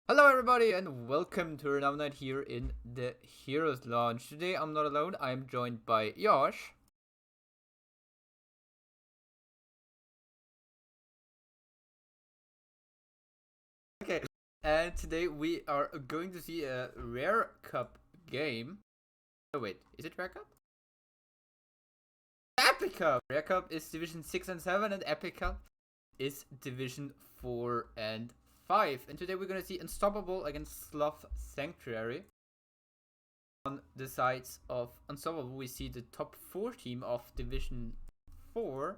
Hello everybody and welcome to another night here in the Heroes Launch. Today I'm not alone, I'm joined by Josh. Okay, and today we are going to see a Rare Cup game. Oh wait, is it Rare Cup? Epic Cup! Rare Cup is Division 6 and 7 and Epic Cup is Division 4 and 5. And today we're going to see Unstoppable against Sloth Sanctuary. On the sides of Unstoppable, we see the top 4 team of Division 4,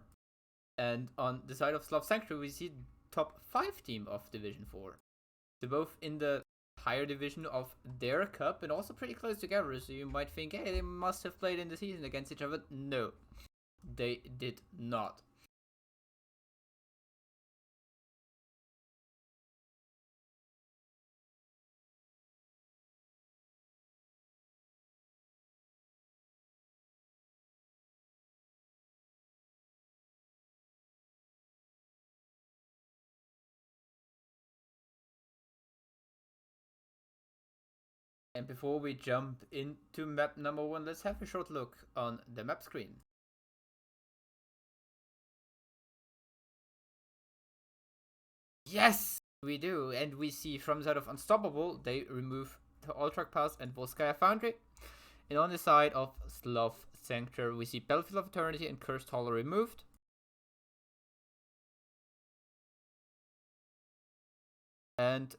and on the side of Sloth Sanctuary, we see the top 5 team of Division 4. They're both in the higher division of their cup and also pretty close together, so you might think, hey, they must have played in the season against each other. No, they did not. And before we jump into map number 1, let's have a short look on the map screen. Yes, we do. And we see from the side of Unstoppable, they remove the Ultrac Pass and Volskaya Foundry. And on the side of Sloth Sanctuary, we see Battlefield of Eternity and Cursed Hollow removed. And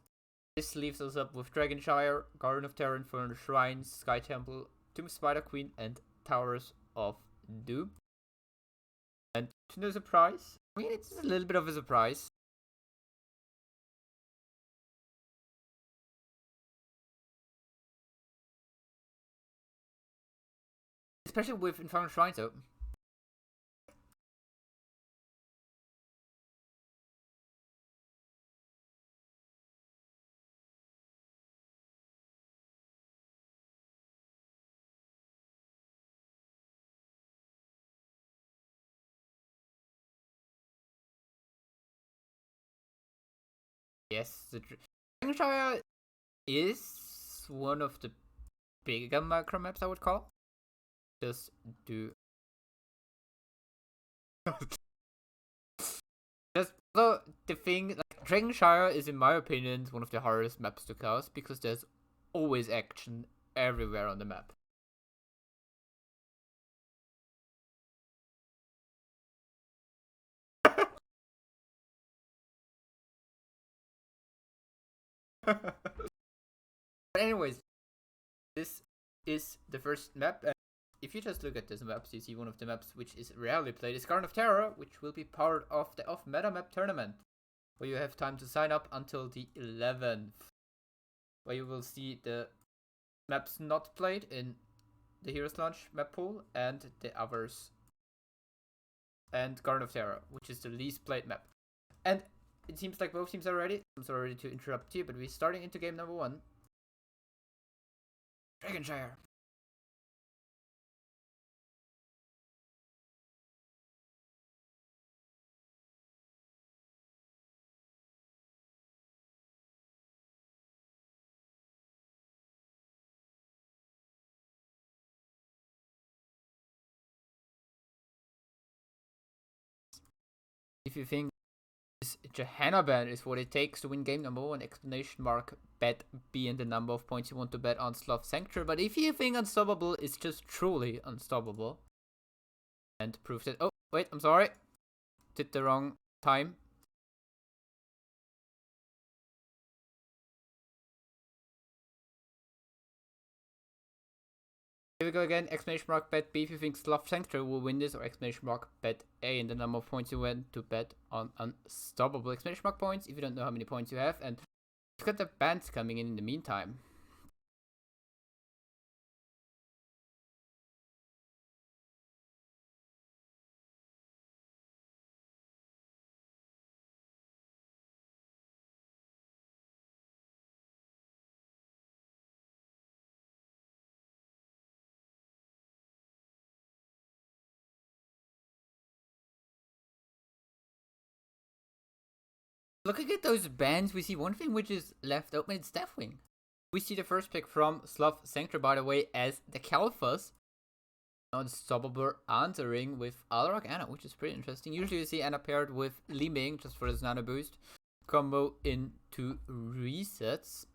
this leaves us up with Dragonshire, Garden of Terror, Infernal Shrines, Sky Temple, Tomb Spider Queen, and Towers of Doom. And to no surprise, I mean, it's a little bit of a surprise. Especially with Infernal Shrines, though. Yes, the Dragonshire is one of the bigger macro maps, I would call. Just do. Just so the thing, like Dragonshire is, in my opinion, one of the hardest maps to cast because there's always action everywhere on the map. But anyways, this is the first map. And if you just look at this map, you see one of the maps which is rarely played is Garden of Terror, which will be part of the off-meta map tournament, where you have time to sign up until the 11th, where you will see the maps not played in the Heroes Launch map pool and the others, and Garden of Terror, which is the least played map. And it seems like both teams are ready. I'm sorry to interrupt you, but we're starting into game number 1. Dragonshire. If you think this Johanna ban is what it takes to win game number 1, exclamation mark, bet B and the number of points you want to bet on Sloth Sanctuary. But if you think Unstoppable is just truly unstoppable, and prove that. Oh, wait, I'm sorry. Did the wrong time. Here we go again, exclamation mark bet B if you think Sloth Sanctuary will win this, or exclamation mark bet A and the number of points you want to bet on Unstoppable, exclamation mark points if you don't know how many points you have, and you've got the bans coming in the meantime. Looking at those bans, we see one thing which is left open, it's Deathwing. We see the first pick from Sloth Sanctuary, by the way, as the Kalphas. Unstoppable answering with Alrog Anna, which is pretty interesting. Usually you see Anna paired with Li Ming just for this nano boost. Combo into resets.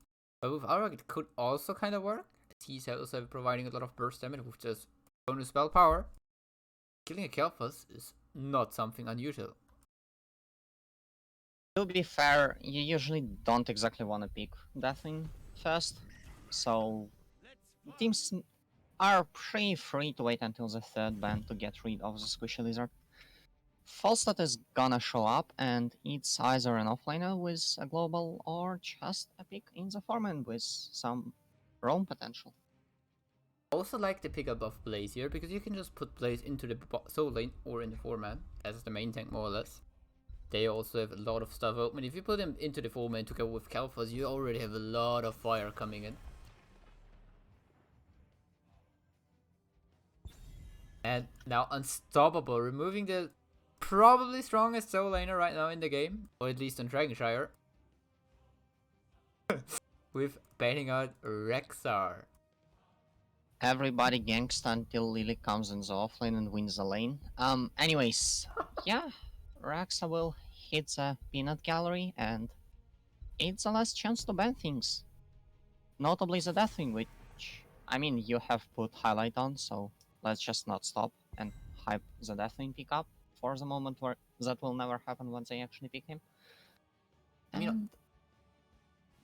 But with Alrog it could also kind of work. He's also providing a lot of burst damage with just bonus spell power. Killing a Kalphas is not something unusual. To be fair, you usually don't exactly want to pick Deathwing first, so teams are pretty free to wait until the third ban to get rid of the Squishy Lizard. Falstad is gonna show up, and it's either an offlaner with a global or just a pick in the format with some roam potential. I also like the pickup of Blaze here, because you can just put Blaze into the soul lane or in the 4-man as the main tank more or less. They also have a lot of stuff open. If you put them into the 4-man to go with Kalphas, you already have a lot of fire coming in. And now Unstoppable, removing the probably strongest soul laner right now in the game, or at least on Dragonshire, with banning out Rexxar. Everybody ganks until Lily comes in the offlane and wins the lane. Anyways, yeah, Raxa will hit the peanut gallery, and it's the last chance to ban things. Notably the Deathwing, which, I mean, you have put highlight on, so let's just not stop and hype the Deathwing pick up for the moment where that will never happen once they actually pick him. I mean,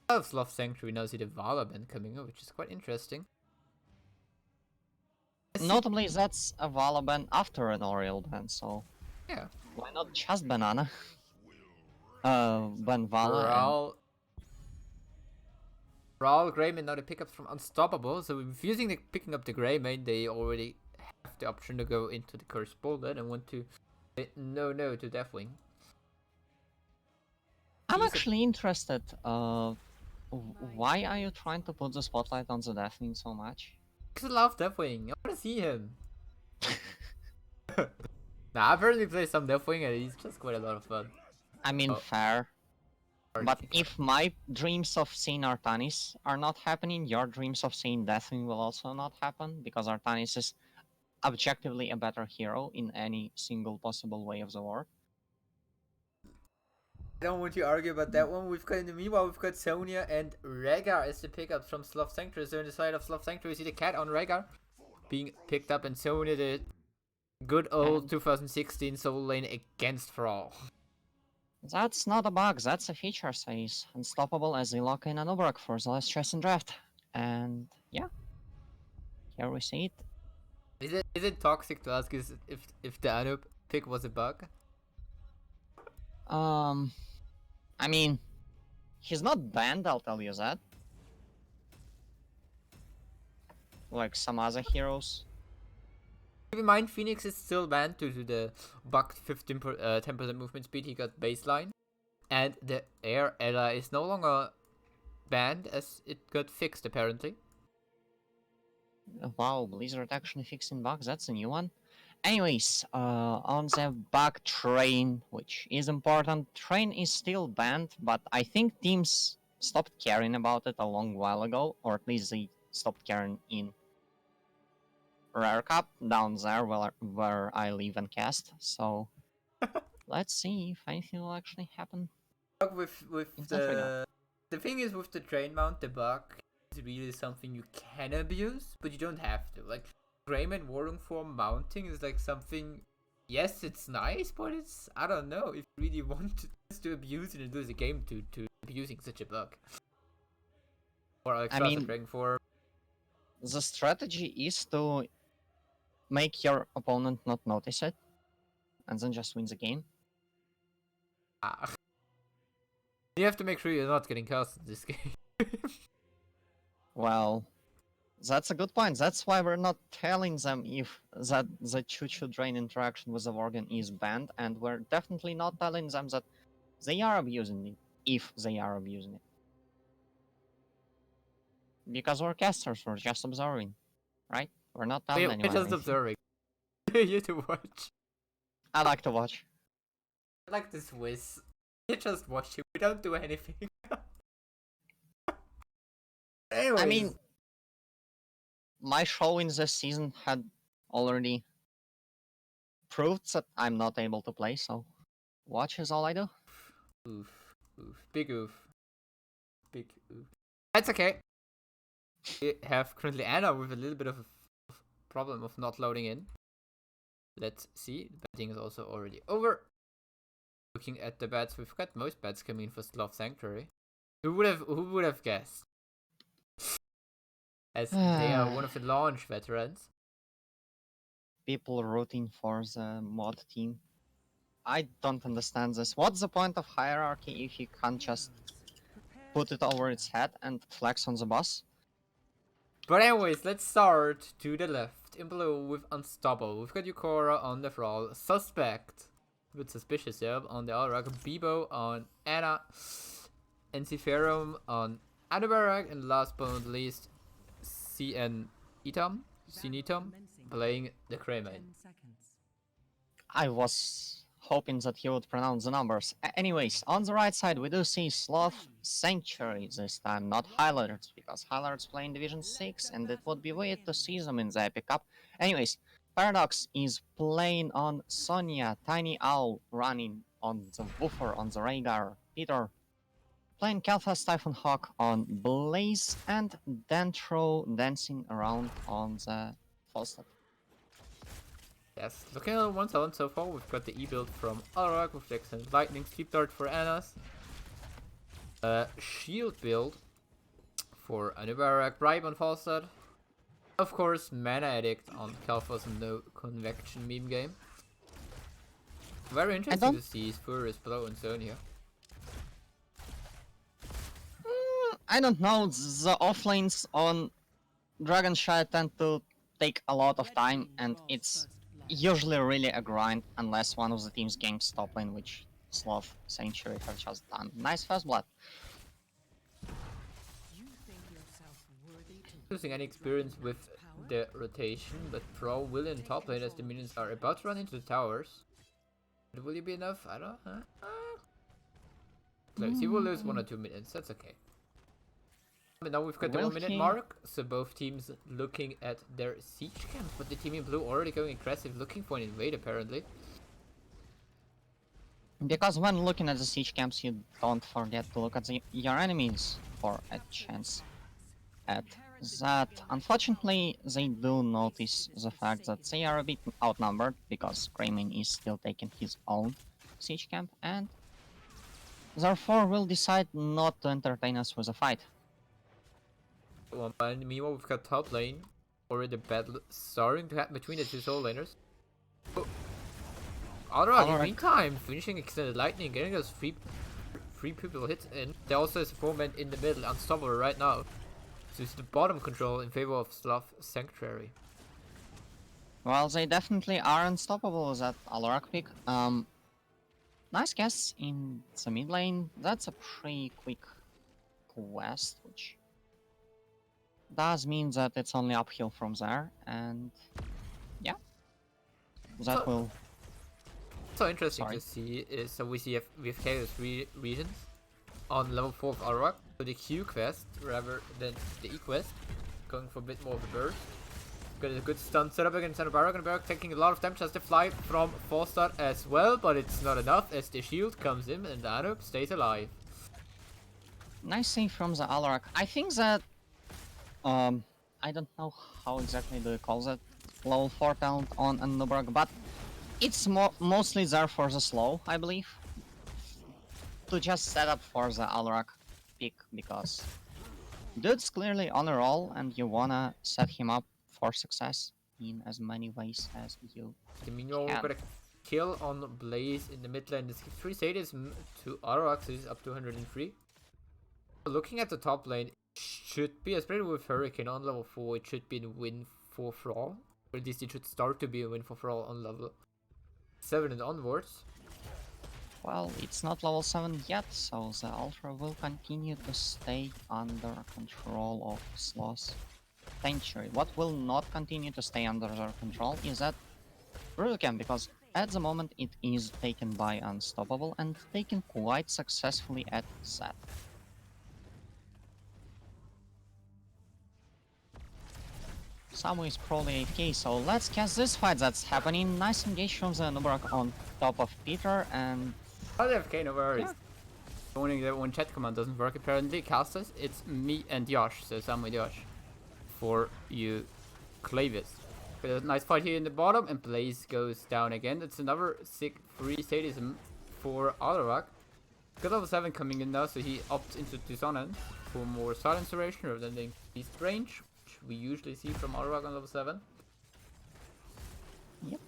a lot of Sloth Sanctuary now see the Vala ban coming up, which is quite interesting. Notably, that's a Vala ban after an Oriel ban, so yeah, why not just Banana? Ban Vala Brawl, Greymane, now the pickups from Unstoppable, so refusing the picking up the Greymane, they already have the option to go into the Cursed Bullet and want to say no to Deathwing. I'm actually interested. Why are you trying to put the spotlight on the Deathwing so much? Because I love Deathwing. I want to see him. Nah, I've heard him play some Deathwing and he's just quite a lot of fun. I mean, fair. But if my dreams of seeing Artanis are not happening, your dreams of seeing Deathwing will also not happen, because Artanis is objectively a better hero in any single possible way of the word. I don't want to argue about that one. Meanwhile, we've got Sonya and Rhaegar as the pickups from Sloth Sanctuary. So on the side of Sloth Sanctuary, we see the cat on Rhaegar being picked up, and Sonya, the good old 2016 soul lane against Thrall. That's not a bug, that's a feature, says Unstoppable as they lock in an Obrak for the last chess and draft. And yeah, here we see it. Is it toxic to ask if the Anup pick was a bug? I mean, he's not banned, I'll tell you that. Like some other heroes. Keep in mind, Phoenix is still banned due to the bugged 10% movement speed he got baseline. And the Air Ella is no longer banned as it got fixed apparently. Wow, Blizzard actually fixing bugs, that's a new one. Anyways, on the bug train, which is important, train is still banned, but I think teams stopped caring about it a long while ago, or at least they stopped caring in Rare Cup down there where I live and cast. So let's see if anything will actually happen. With the thing is, with the train mount, the bug is really something you can abuse, but you don't have to. Like Greymane Warring Form mounting is like something. Yes, it's nice, but it's, I don't know if you really want to abuse it and lose a game to abusing such a bug. Or like Dragon Form. The strategy is to make your opponent not notice it, and then just win the game. You have to make sure you're not getting cast in this game. Well, that's a good point. That's why we're not telling them if that the choo-choo drain interaction with the Worgen is banned, and we're definitely not telling them that they are abusing it, if they are abusing it. Because we're casters, we're just observing, right? We're not telling anyone. We're just observing. You to watch. I like to watch. I like this whiz. You just watch it. We don't do anything. I Anyways. mean, my showings this season had already proved that I'm not able to play, so watch is all I do. Oof. Oof. Big oof. Big oof. That's okay. We have currently Anna with a little bit of a problem of not loading in. Let's see. The betting is also already over. Looking at the bets, we've got most bets coming in for Sloth Sanctuary. Who would have guessed? As they are one of the launch veterans. People rooting for the mod team. I don't understand this. What's the point of hierarchy if you can't just put it over its head and flex on the boss? But anyways, let's start to the left. In blue with Unstopable. We've got Yukora on the Thrall. Suspect. A bit suspicious, yeah. On the Alrak. Bibo on Anna. Enciferum on Adabarak. And last but not least, CN Itam. Sinitam. Playing the Cremain. I was hoping that he would pronounce the numbers. Anyways, on the right side we do see Sloth Sanctuary this time, not Highlighters, because Highlighters play in Division 6 and it would be weird to see them in the Epic Cup. Anyways, Paradox is playing on Sonya, Tiny Owl running on the Woofer on the Rhaegar, Peter playing Kalthas Typhon Hawk on Blaze, and Dentro dancing around on the Falstaff. Yes, looking at 1-7 so far, we've got the E-build from Alrak with the Extended Lightning, Sleep Dart for Annas, Shield build for Anubarak, Bribe on Falstad, of course Mana Addict on Kalphos and no Convection meme game. Very interesting to see Spurious Blow and Sonya. I don't know, the offlanes on Dragon Shire tend to take a lot of time, and it's usually really a grind unless one of the teams ganks top lane, which Sloth Sanctuary have just done. Nice first blood. Losing any experience with the rotation, but Pro will in top lane as the minions are about to run into the towers. But will it be enough? I don't know. Close. He will lose 1 or 2 minutes, that's okay. But now we've got the 1 minute mark, so both teams looking at their siege camps, but the team in blue already going aggressive, looking for an invade apparently. Because when looking at the siege camps, you don't forget to look at your enemies for a chance at that. Unfortunately, they do notice the fact that they are a bit outnumbered, because Greyman is still taking his own siege camp, and therefore will decide not to entertain us with a fight. And meanwhile, we've got top lane, already battle starting to happen between the two soul laners. Oh. Alright, in the meantime, finishing Extended Lightning, getting those three people hit in. There also is a 4-man in the middle, Unstoppable right now. So it's the bottom control in favor of Sloth Sanctuary. Well, they definitely are unstoppable with that Alrak pick. Nice guess in the mid lane. That's a pretty quick quest, which does mean that it's only uphill from there, and yeah, that will. So interesting to see is so we have Chaos regions on level 4 of Alrak. So the Q quest rather than the E quest, going for a bit more of a burst. Got a good stun setup against Barak, and Barak taking a lot of damage as they fly from Falstad as well, but it's not enough as the shield comes in and the Anub stays alive. Nice save from the Alrak. I think that I don't know how exactly do you call that level 4 talent on Nubrak, but it's mostly there for the slow, I believe. To just set up for the Alrak pick, because dude's clearly on a roll and you wanna set him up for success in as many ways as you Meanwhile, we've got a kill on Blaze in the mid lane. This gives 3 status to Alrak, so he's up to 103. Looking at the top lane, it should be, especially with Hurricane on level 4, it should be a win for Thrall. Or at least it should start to be a win for Thrall on level 7 and onwards. Well, it's not level 7 yet, so the Ultra will continue to stay under control of Sloth Sanctuary. What will not continue to stay under their control is that Brutal Camp, because at the moment it is taken by Unstoppable and taken quite successfully at that. Samu is probably AFK, so let's catch this fight that's happening. Nice engage from the Nubrak on top of Peter, and I'll AFK, no worries. yeah. Warning that when chat command doesn't work apparently, casters, it's me and Josh, so Samu Josh. For you Clavis. Got a nice fight here in the bottom, and Blaze goes down again. It's another sick free sadism for Alarak. Got level 7 coming in now, so he opts into Dissonance for more silence duration rather than the increased range, which we usually see from Alarak on level 7. Yep.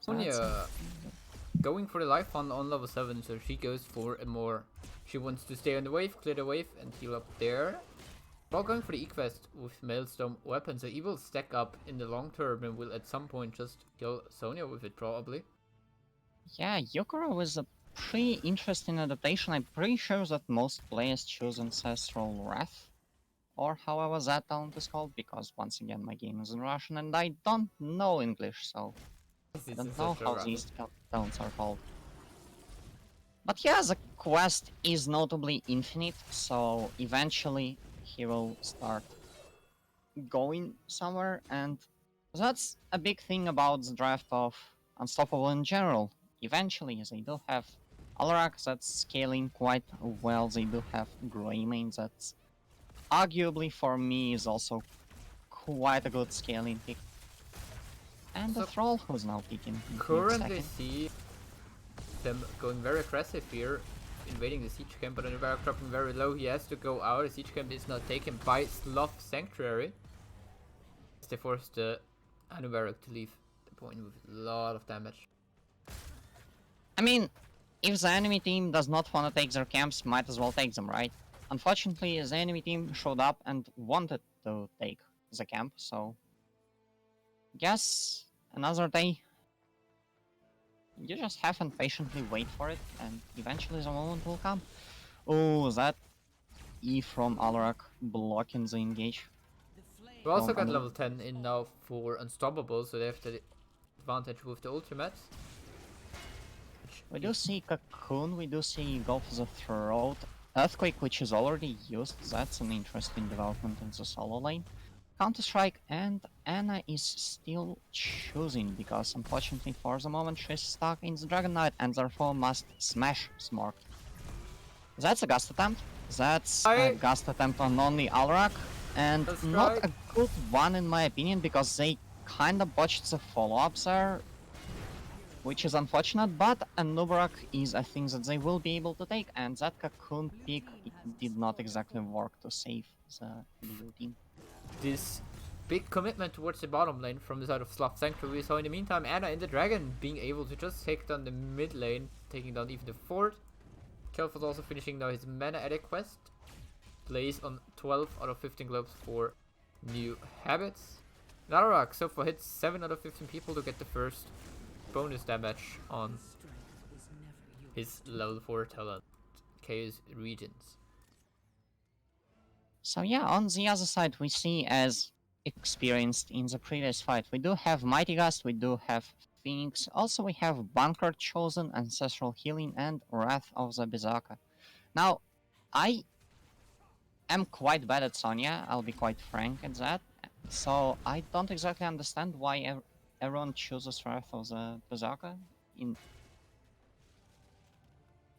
Sonya going for the life fund on level 7, so she goes for a more... She wants to stay on the wave, clear the wave, and heal up there. While going for the E-Quest with Maelstrom weapon, so he will stack up in the long term and will at some point just kill Sonya with it, probably. Yeah, Yukoro was a pretty interesting adaptation. I'm pretty sure that most players choose Ancestral Wrath, or however that talent is called, because once again my game is in Russian and I don't know English, so I don't know how these talents are called. But yeah, the quest is notably infinite, so eventually he will start going somewhere, and that's a big thing about the draft of Unstoppable in general. Eventually, they do have Alarak that's scaling quite well, they do have Greymane that's arguably for me is also quite a good scaling pick. And the Thrall who's now picking. Currently see them going very aggressive here, invading the siege camp, but Anubarak dropping very low. He has to go out. The siege camp is not taken by Sloth Sanctuary. They forced Anubarak to leave the point with a lot of damage. I mean, if the enemy team does not want to take their camps, might as well take them, right? Unfortunately, the enemy team showed up and wanted to take the camp, so... Guess another day. You just have and patiently wait for it, and eventually the moment will come. Oh, that E from Alarak blocking the engage. We also got level 10 in now for Unstoppable, so they have the advantage with the ultimates. We do see Cocoon, we do see go for the Throat. Earthquake, which is already used, that's an interesting development in the solo lane. Counter-Strike, and Anna is still choosing, because unfortunately for the moment she's stuck in the Dragon Knight and therefore must smash Smork. That's a Gust attempt. That's a Gust attempt on only Alarak, and not a good one in my opinion, because they kinda botched the follow-up there, which is unfortunate, but a Nubarak is a thing that they will be able to take, and that Cocoon pick it did not exactly work to save the blue team. This big commitment towards the bottom lane from the side of Sloth Sanctuary. So in the meantime, Anna and the Dragon being able to just take down the mid lane, taking down even the fort. Kelford also finishing now his mana edit quest. Plays on 12 out of 15 globes for new habits. Narak so far hits 7 out of 15 people to get the first bonus damage on his level 4 talent, Chaos Regents. So yeah, on the other side we see, as experienced in the previous fight, we do have Mighty Gust, we do have Phoenix, also we have Bunker Chosen, Ancestral Healing, and Wrath of the Berserker. Now, I am quite bad at Sonya, I'll be quite frank at that, so I don't exactly understand why everyone chooses Wrath of the Berserker. In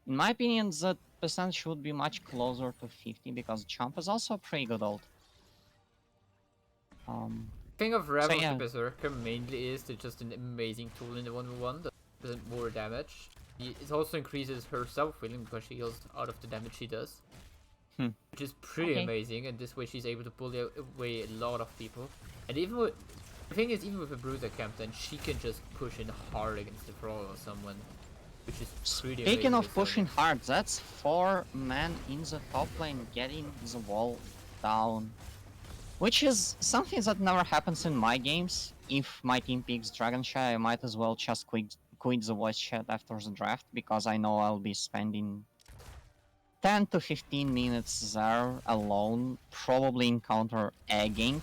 my opinion, the percentage would be much closer to 50, because Chomp is also a pretty good ult. Thing of Wrath of the Berserker mainly is it's just an amazing tool in the 1v1 that does more damage. It also increases her self-healing because she heals out of the damage she does. Which is pretty amazing, and this way she's able to pull away a lot of people. And even with, the thing is, even with a Bruiser camp, then she can just push in hard against the Thrall or someone, which is pretty amazing. Speaking of pushing hard, that's 4 men in the top lane getting the wall down. Which is something that never happens in my games. If my team picks Dragon Shy, I might as well just quit the voice chat after the draft, because I know I'll be spending 10 to 15 minutes there alone, probably encounter egging.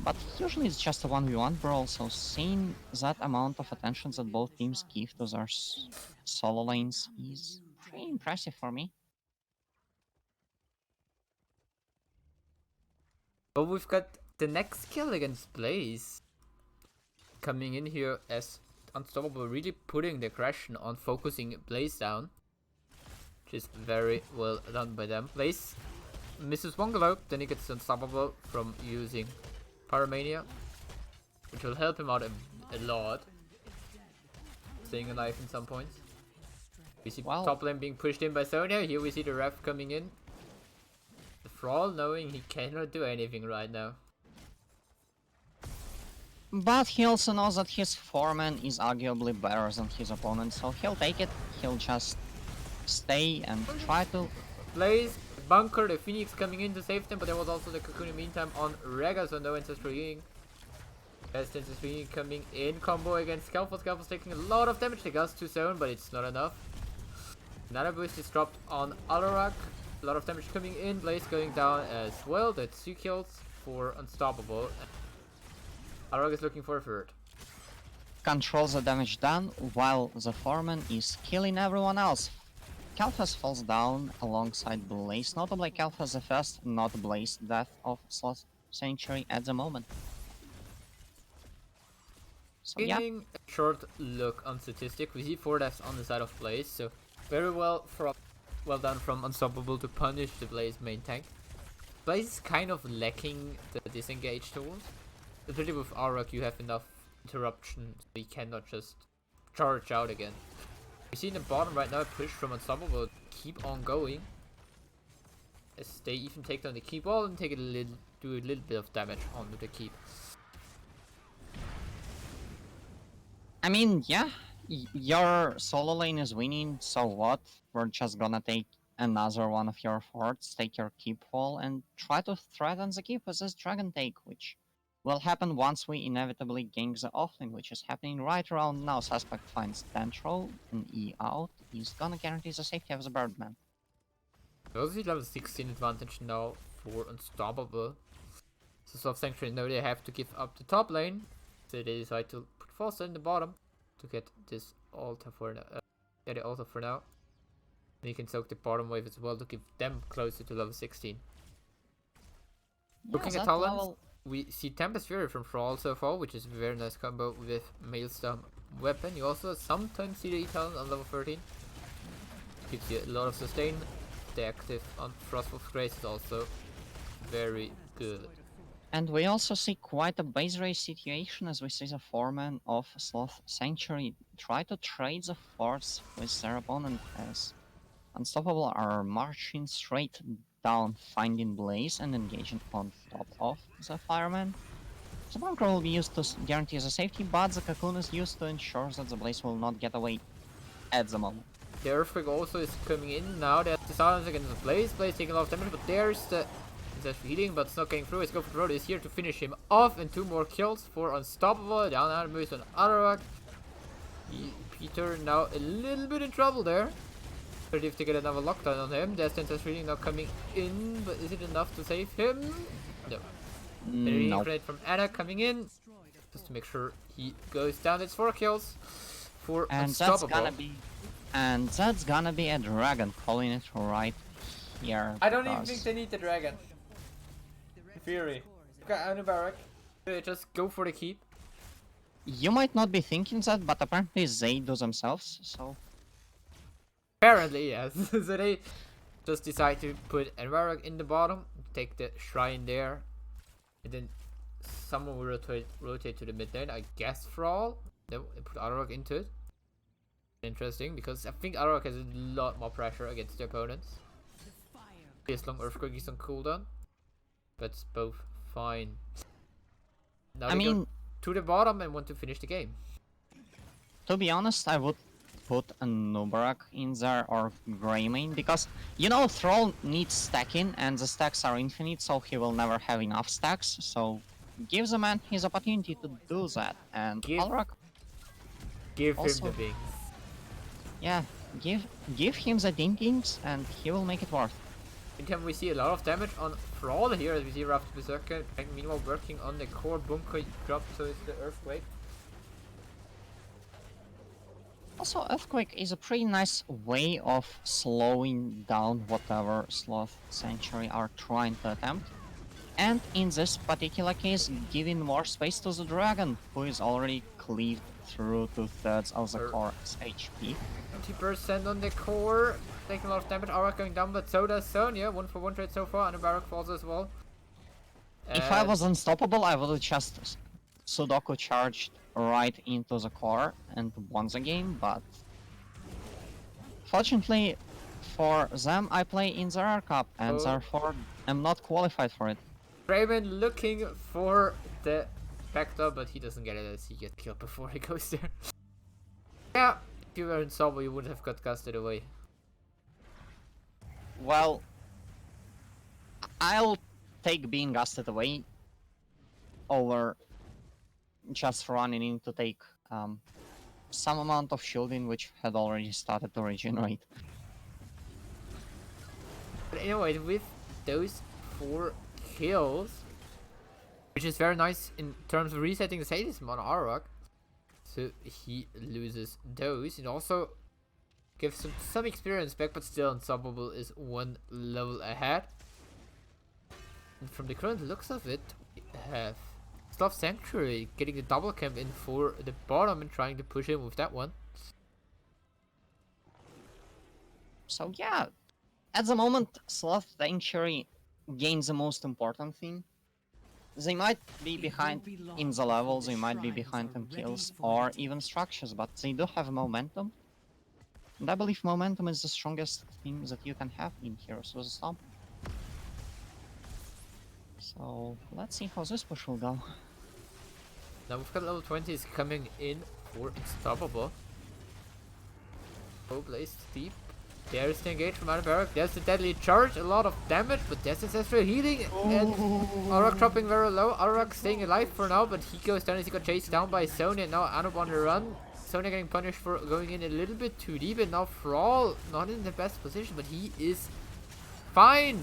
But usually it's just a 1v1 brawl, so seeing that amount of attention that both teams give to their solo lanes is pretty impressive for me. But we've got the next kill against Blaze coming in here as Unstoppable really putting the aggression on focusing Blaze down, which is very well done by them. Blaze misses one globe, then he gets Unstoppable from using Pyromania, which will help him out a lot, staying alive in some points. We see top lane being pushed in by Sonya. Here we see the ref coming in. The Thrall knowing he cannot do anything right now. But he also knows that his foreman is arguably better than his opponent, so he'll take it. He'll just stay and try to... Blaze, Bunker, the Phoenix coming in to save them, but there was also the Cocoon in the meantime on Rega, so no Ancestral Healing. Ancestral Healing coming in combo against Scalpel. Scalpel's taking a lot of damage. They got 2 zone, but it's not enough. Another boost is dropped on Alarak. A lot of damage coming in. Blaze going down as well. That's 2 kills for Unstoppable. Alarak is looking for a third. Controls the damage done while the foreman is killing everyone else. Kalphas falls down alongside Blaze. Notably, Kalphas the first, not Blaze, death of Sloth Sanctuary at the moment. So yeah. Getting a short look on statistic, we see 4 deaths on the side of Blaze, so very well done from Unstoppable to punish the Blaze main tank. Blaze is kind of lacking the disengage tools. Especially with Arak, you have enough interruption, so you cannot just charge out again. We see in the bottom right now a push from Unstoppable keep on going, as they even take down the keep wall and take do a little bit of damage onto the keep. I mean, yeah, your solo lane is winning, so what? We're just gonna take another one of your forts, take your keep wall, and try to threaten the keep with this dragon take, which will happen once we inevitably gank the offlane, which is happening right around now. Suspect finds Dentro, and E out. He's gonna guarantee the safety of the Birdman. We also see level 16 advantage now for Unstoppable. So Sloth Sanctuary know they have to give up the top lane, so they decide to put Foster in the bottom to get this altar for now. Get the altar for now. And you can soak the bottom wave as well to give them closer to level 16. Yeah, Looking at talents, we see Tempest Fury from Thrall so far, which is a very nice combo with Maelstrom weapon. You also sometimes see the E-talent on level 13. Gives you a lot of sustain. The active on Frostwolf Grace is also very good. And we also see quite a base race situation as we see the foreman of Sloth Sanctuary try to trade the forts with their opponent as Unstoppable are marching straight down, finding Blaze and engaging on top of the fireman. The bunker will be used to guarantee the safety, but the cocoon is used to ensure that the Blaze will not get away at the moment. The Earthquake also is coming in now. There's the silence against the Blaze. Blaze taking a lot of damage, but there's the healing, but it's not getting through. His Go for Road is here to finish him off, and 2 more kills for Unstoppable. Down out moves on Alarak. Peter now a little bit in trouble there. But if they get another lockdown on him, there's Tentas Reading now coming in, but is it enough to save him? No. The reading rate from Anna coming in, just to make sure he goes down. It's 4 kills for Unstoppable. That's gonna be a dragon calling it right here. I don't even think they need the dragon. Fury. Okay, Anubarak. Just go for the keep. You might not be thinking that, but apparently they do themselves, so... Apparently, yes. So they just decide to put Anubarak in the bottom, take the shrine there, and then someone will rotate to the mid lane, I guess Thrall. Then put Anubarak into it. Interesting, because I think Anubarak has a lot more pressure against the opponents. This long Earthquake is on cooldown. But it's both fine. Now I mean, go to the bottom and want to finish the game. To be honest, I would put a Nubarak in there or Greymane because, you know, Thrall needs stacking and the stacks are infinite, so he will never have enough stacks. So give the man his opportunity to do that. And Alarak, give also, him the things. Yeah, give him the dinkings and he will make it worth. Can we see a lot of damage on Thrall here as we see Raft Berserker, and meanwhile working on the core bunker drop, so it's the Earthquake. Also, Earthquake is a pretty nice way of slowing down whatever Sloth Sanctuary are trying to attempt. And in this particular case, giving more space to the dragon, who is already cleaved through 2/3 of the core's HP. 20% on the core, taking a lot of damage. Aura going down, but so does Sonya. 1-for-1 trade so far, and a Barak falls as well. If I was unstoppable, I would have just Sudoku charged right into the core and won the game, but fortunately for them, I play in the Rare Cup, and therefore I'm not qualified for it. Raven looking for the backdoor, but he doesn't get it as he gets killed before he goes there. Yeah, if you were unstoppable, you would have got gusted away. Well, I'll take being gusted away over just running in to take some amount of shielding, which had already started to regenerate. But anyway, with those 4 kills, which is very nice in terms of resetting the sadism on Arok, so he loses those. It also gives him some experience back, but still Unstoppable is 1 level ahead. And from the current looks of it, we have Sloth Sanctuary getting the double camp in for the bottom and trying to push him with that one. So yeah, at the moment, Sloth Sanctuary gains the most important thing. They might be behind in the levels, they might be behind in kills or even structures, but they do have momentum. And I believe momentum is the strongest thing that you can have in Heroes of the Storm. So let's see how this push will go. Now we've got level 20s coming in for Unstoppable. Oh, Blaze deep. There's the engage from Barak. There's the deadly charge, a lot of damage, but there's ancestral healing. And Arak dropping very low. Arak staying alive for now, but he goes down as he got chased down by Sonya. Now Anub on the run. Sonya getting punished for going in a little bit too deep, and now Thrall not in the best position, but he is fine.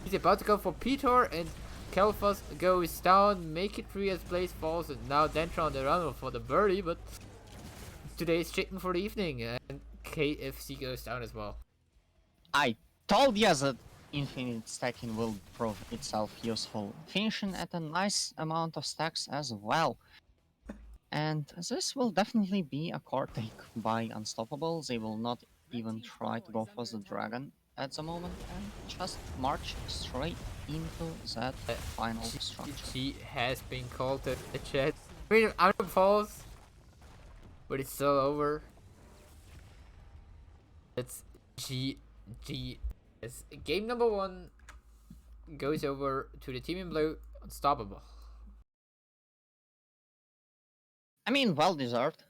He's about to go for Petor, and Kel'Thas goes down, make it free as Blaze falls, and now Dentra on the run for the birdie, but today's chicken for the evening, and KFC goes down as well. I told you that infinite stacking will prove itself useful, finishing at a nice amount of stacks as well. And this will definitely be a core take by Unstoppable. They will not even try to go for the dragon at the moment and just march straight into that final structure. She has been called to the chat. I mean, Anub falls, but it's still over. It's GG. Game number 1 goes over to the team in blue, Unstoppable. I mean, well deserved.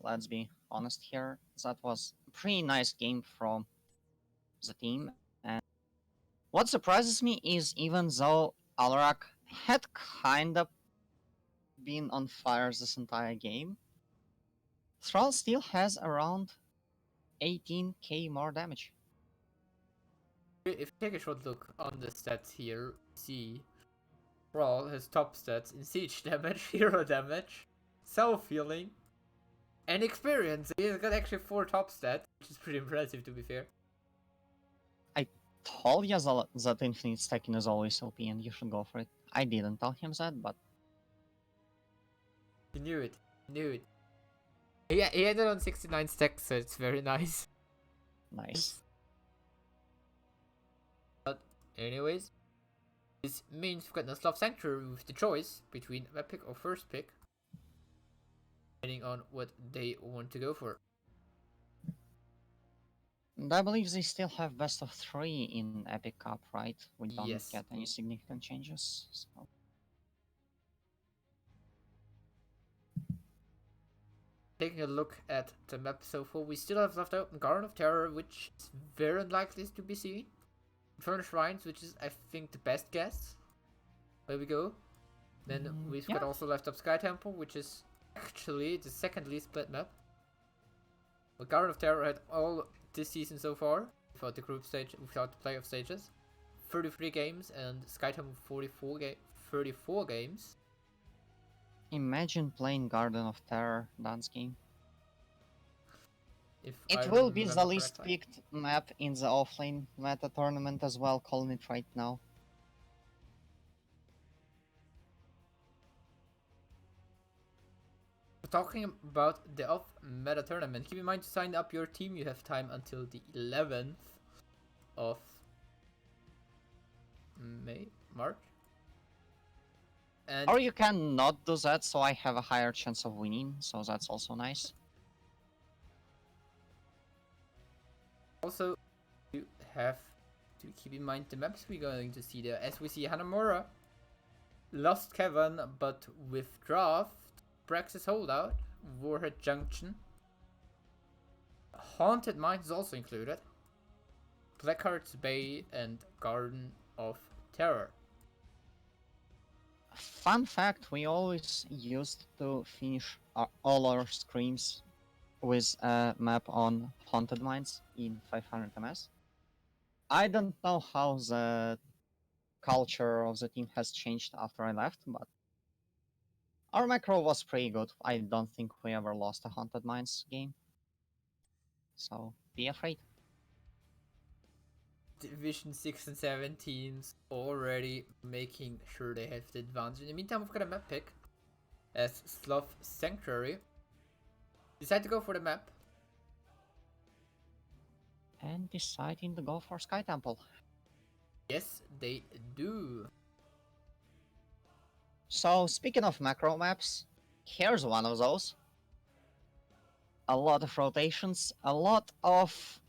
Let's be honest here. That was a pretty nice game from the team. And what surprises me is even though Alarak had kinda been on fire this entire game, Thrall still has around 18k more damage. If you take a short look on the stats here, see Thrall has top stats in siege damage, hero damage, self-healing, and experience. He's got actually 4 top stats, which is pretty impressive to be fair. I told you that infinite stacking is always OP and you should go for it. I didn't tell him that, but He knew it. Yeah, he ended on 69 stacks, so it's very nice. nice. But anyways, this means we've got the Sloth Sanctuary with the choice between map pick or first pick, depending on what they want to go for. And I believe they still have best of 3 in Epic Cup, right? We don't Yes. get any significant changes. So. Taking a look at the map so far, we still have left open Garden of Terror, which is very unlikely to be seen. Infernal Shrines, which is, I think, the best guess. There we go. Then we've got also left up Sky Temple, which is actually the second least played map. But Garden of Terror had all this season so far. without the group stage, without the playoff stages. 33 games, and Skytown 34 games. Imagine playing Garden of Terror dance game. If It I will be remember the least correctly. picked map in the offlane meta tournament as well, calling it right now. Talking about the off meta tournament, keep in mind to sign up your team. You have time until the 11th of March. And Or you can not do that, so I have a higher chance of winning, so that's also nice. also, you have to keep in mind the maps we're going to see there. As we see Hanamura, Lost Cavern, but with Draft, Praxis Holdout, Warhead Junction, Haunted Mines is also included, Blackheart's Bay, and Garden of Terror. Fun fact, we always used to finish all our screams with a map on Haunted Mines in 500 ms. I don't know how the culture of the team has changed after I left, but our macro was pretty good. I don't think we ever lost a Haunted Mines game. So be afraid. Division 6 and 7 teams already making sure they have the advantage. In the meantime, we've got a map pick as Sloth Sanctuary. Decide to go for the map. And deciding to go for Sky Temple. Yes, they do. So speaking of macro maps, here's one of those. A lot of rotations, a lot of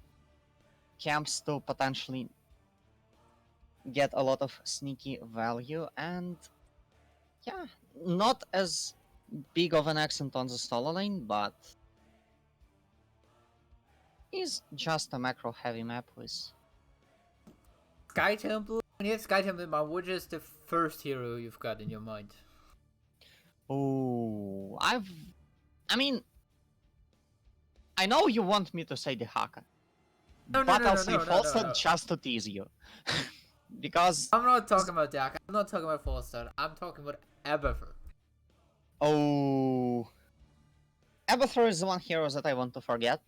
camps to potentially get a lot of sneaky value, and yeah, not as big of an accent on the solo lane, but is just a macro heavy map with Sky Temple? When you have Sky Temple, which is the first hero you've got in your mind? oh, I mean, I know you want me to say the Haka, but I'll say Falstad just to tease you. Because I'm not talking about Dak. I'm not talking about Falstad. I'm talking about Abathur. oh, Abathur is the one hero that I want to forget.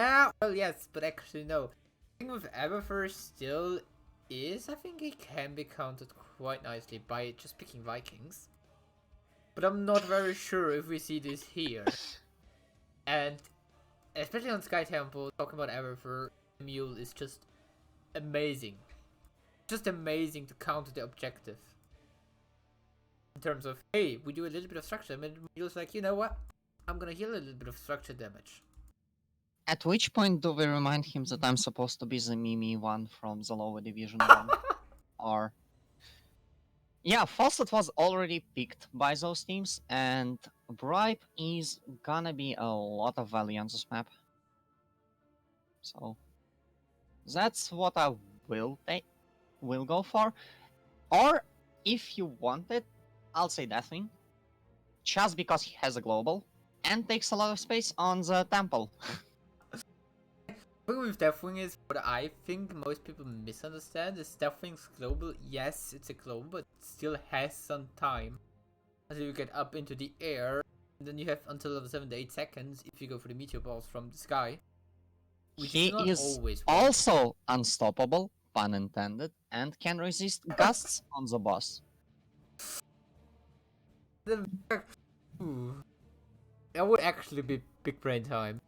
Yeah, well, yes, but actually, no. The thing with Abathur still is, I think it can be counted quite nicely by just picking Vikings. But I'm not very sure if we see this here. And especially on Sky Temple, talking about Abathur, Mule is just amazing. Just amazing to counter the objective. In terms of, hey, we do a little bit of structure, and Mule's like, you know what? I'm gonna heal a little bit of structure damage. At which point do we remind him that I'm supposed to be the Mimi one from the lower division 1? Or yeah, Fawcett was already picked by those teams, and Bribe is gonna be a lot of value on this map. So that's what I will go for. Or if you want it, I'll say Deathwing. Just because he has a global and takes a lot of space on the temple. The thing with Deathwing is what I think most people misunderstand is Deathwing's global. Yes, it's a global, but it still has some time until you get up into the air. And then you have until level 7 to 8 seconds if you go for the meteor balls from the sky. He is also unstoppable, pun intended, and can resist gusts on the boss. Ooh. That would actually be big brain time.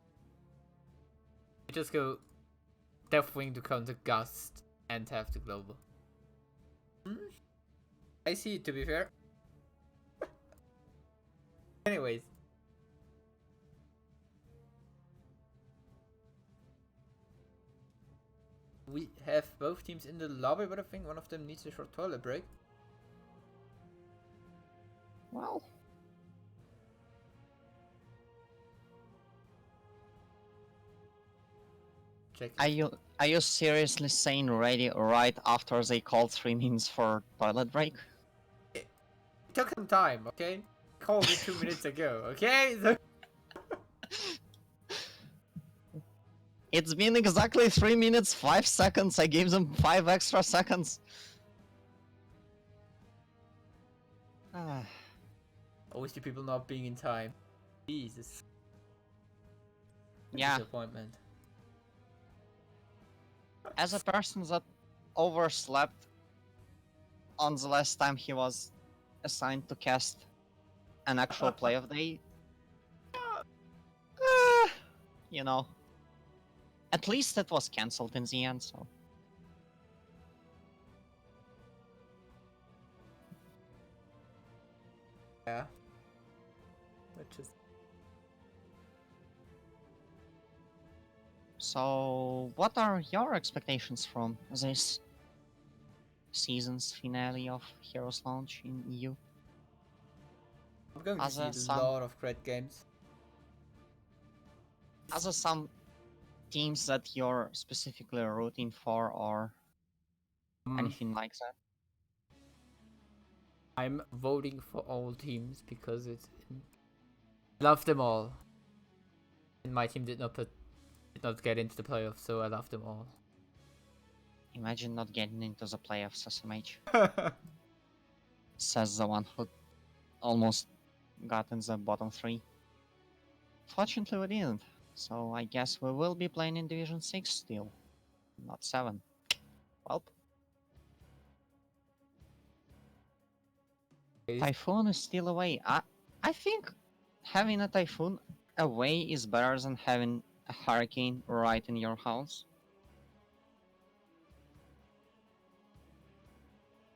You just go Deathwing to counter Gust and have the global. I see it, to be fair. Anyways. We have both teams in the lobby, but I think one of them needs a short toilet break. Well, Check. are you seriously saying ready right after they called 3 minutes for toilet break? It took some time, okay? Called it 2 minutes ago, okay? So It's been exactly 3 minutes, 5 seconds. I gave them 5 extra seconds. Ah, Always the people not being in time. Jesus. yeah, Disappointment. as a person that overslept on the last time he was assigned to cast an actual playoff day, uh, you know, at least it was cancelled in the end, so. Yeah. Which is So, what are your expectations from this season's finale of Heroes Launch in EU? I'm going to As see a a lot of great games. some teams that you're specifically rooting for or anything like that? I'm voting for all teams because it's I love them all. And my team did not get into the playoffs, so I love them all. Imagine not getting into the playoffs, SMH. Says the one who almost got in the bottom 3. Fortunately, we didn't. So I guess we will be playing in Division 6 still, not 7. Well, Typhoon is still away. I think having a Typhoon away is better than having a Hurricane right in your house.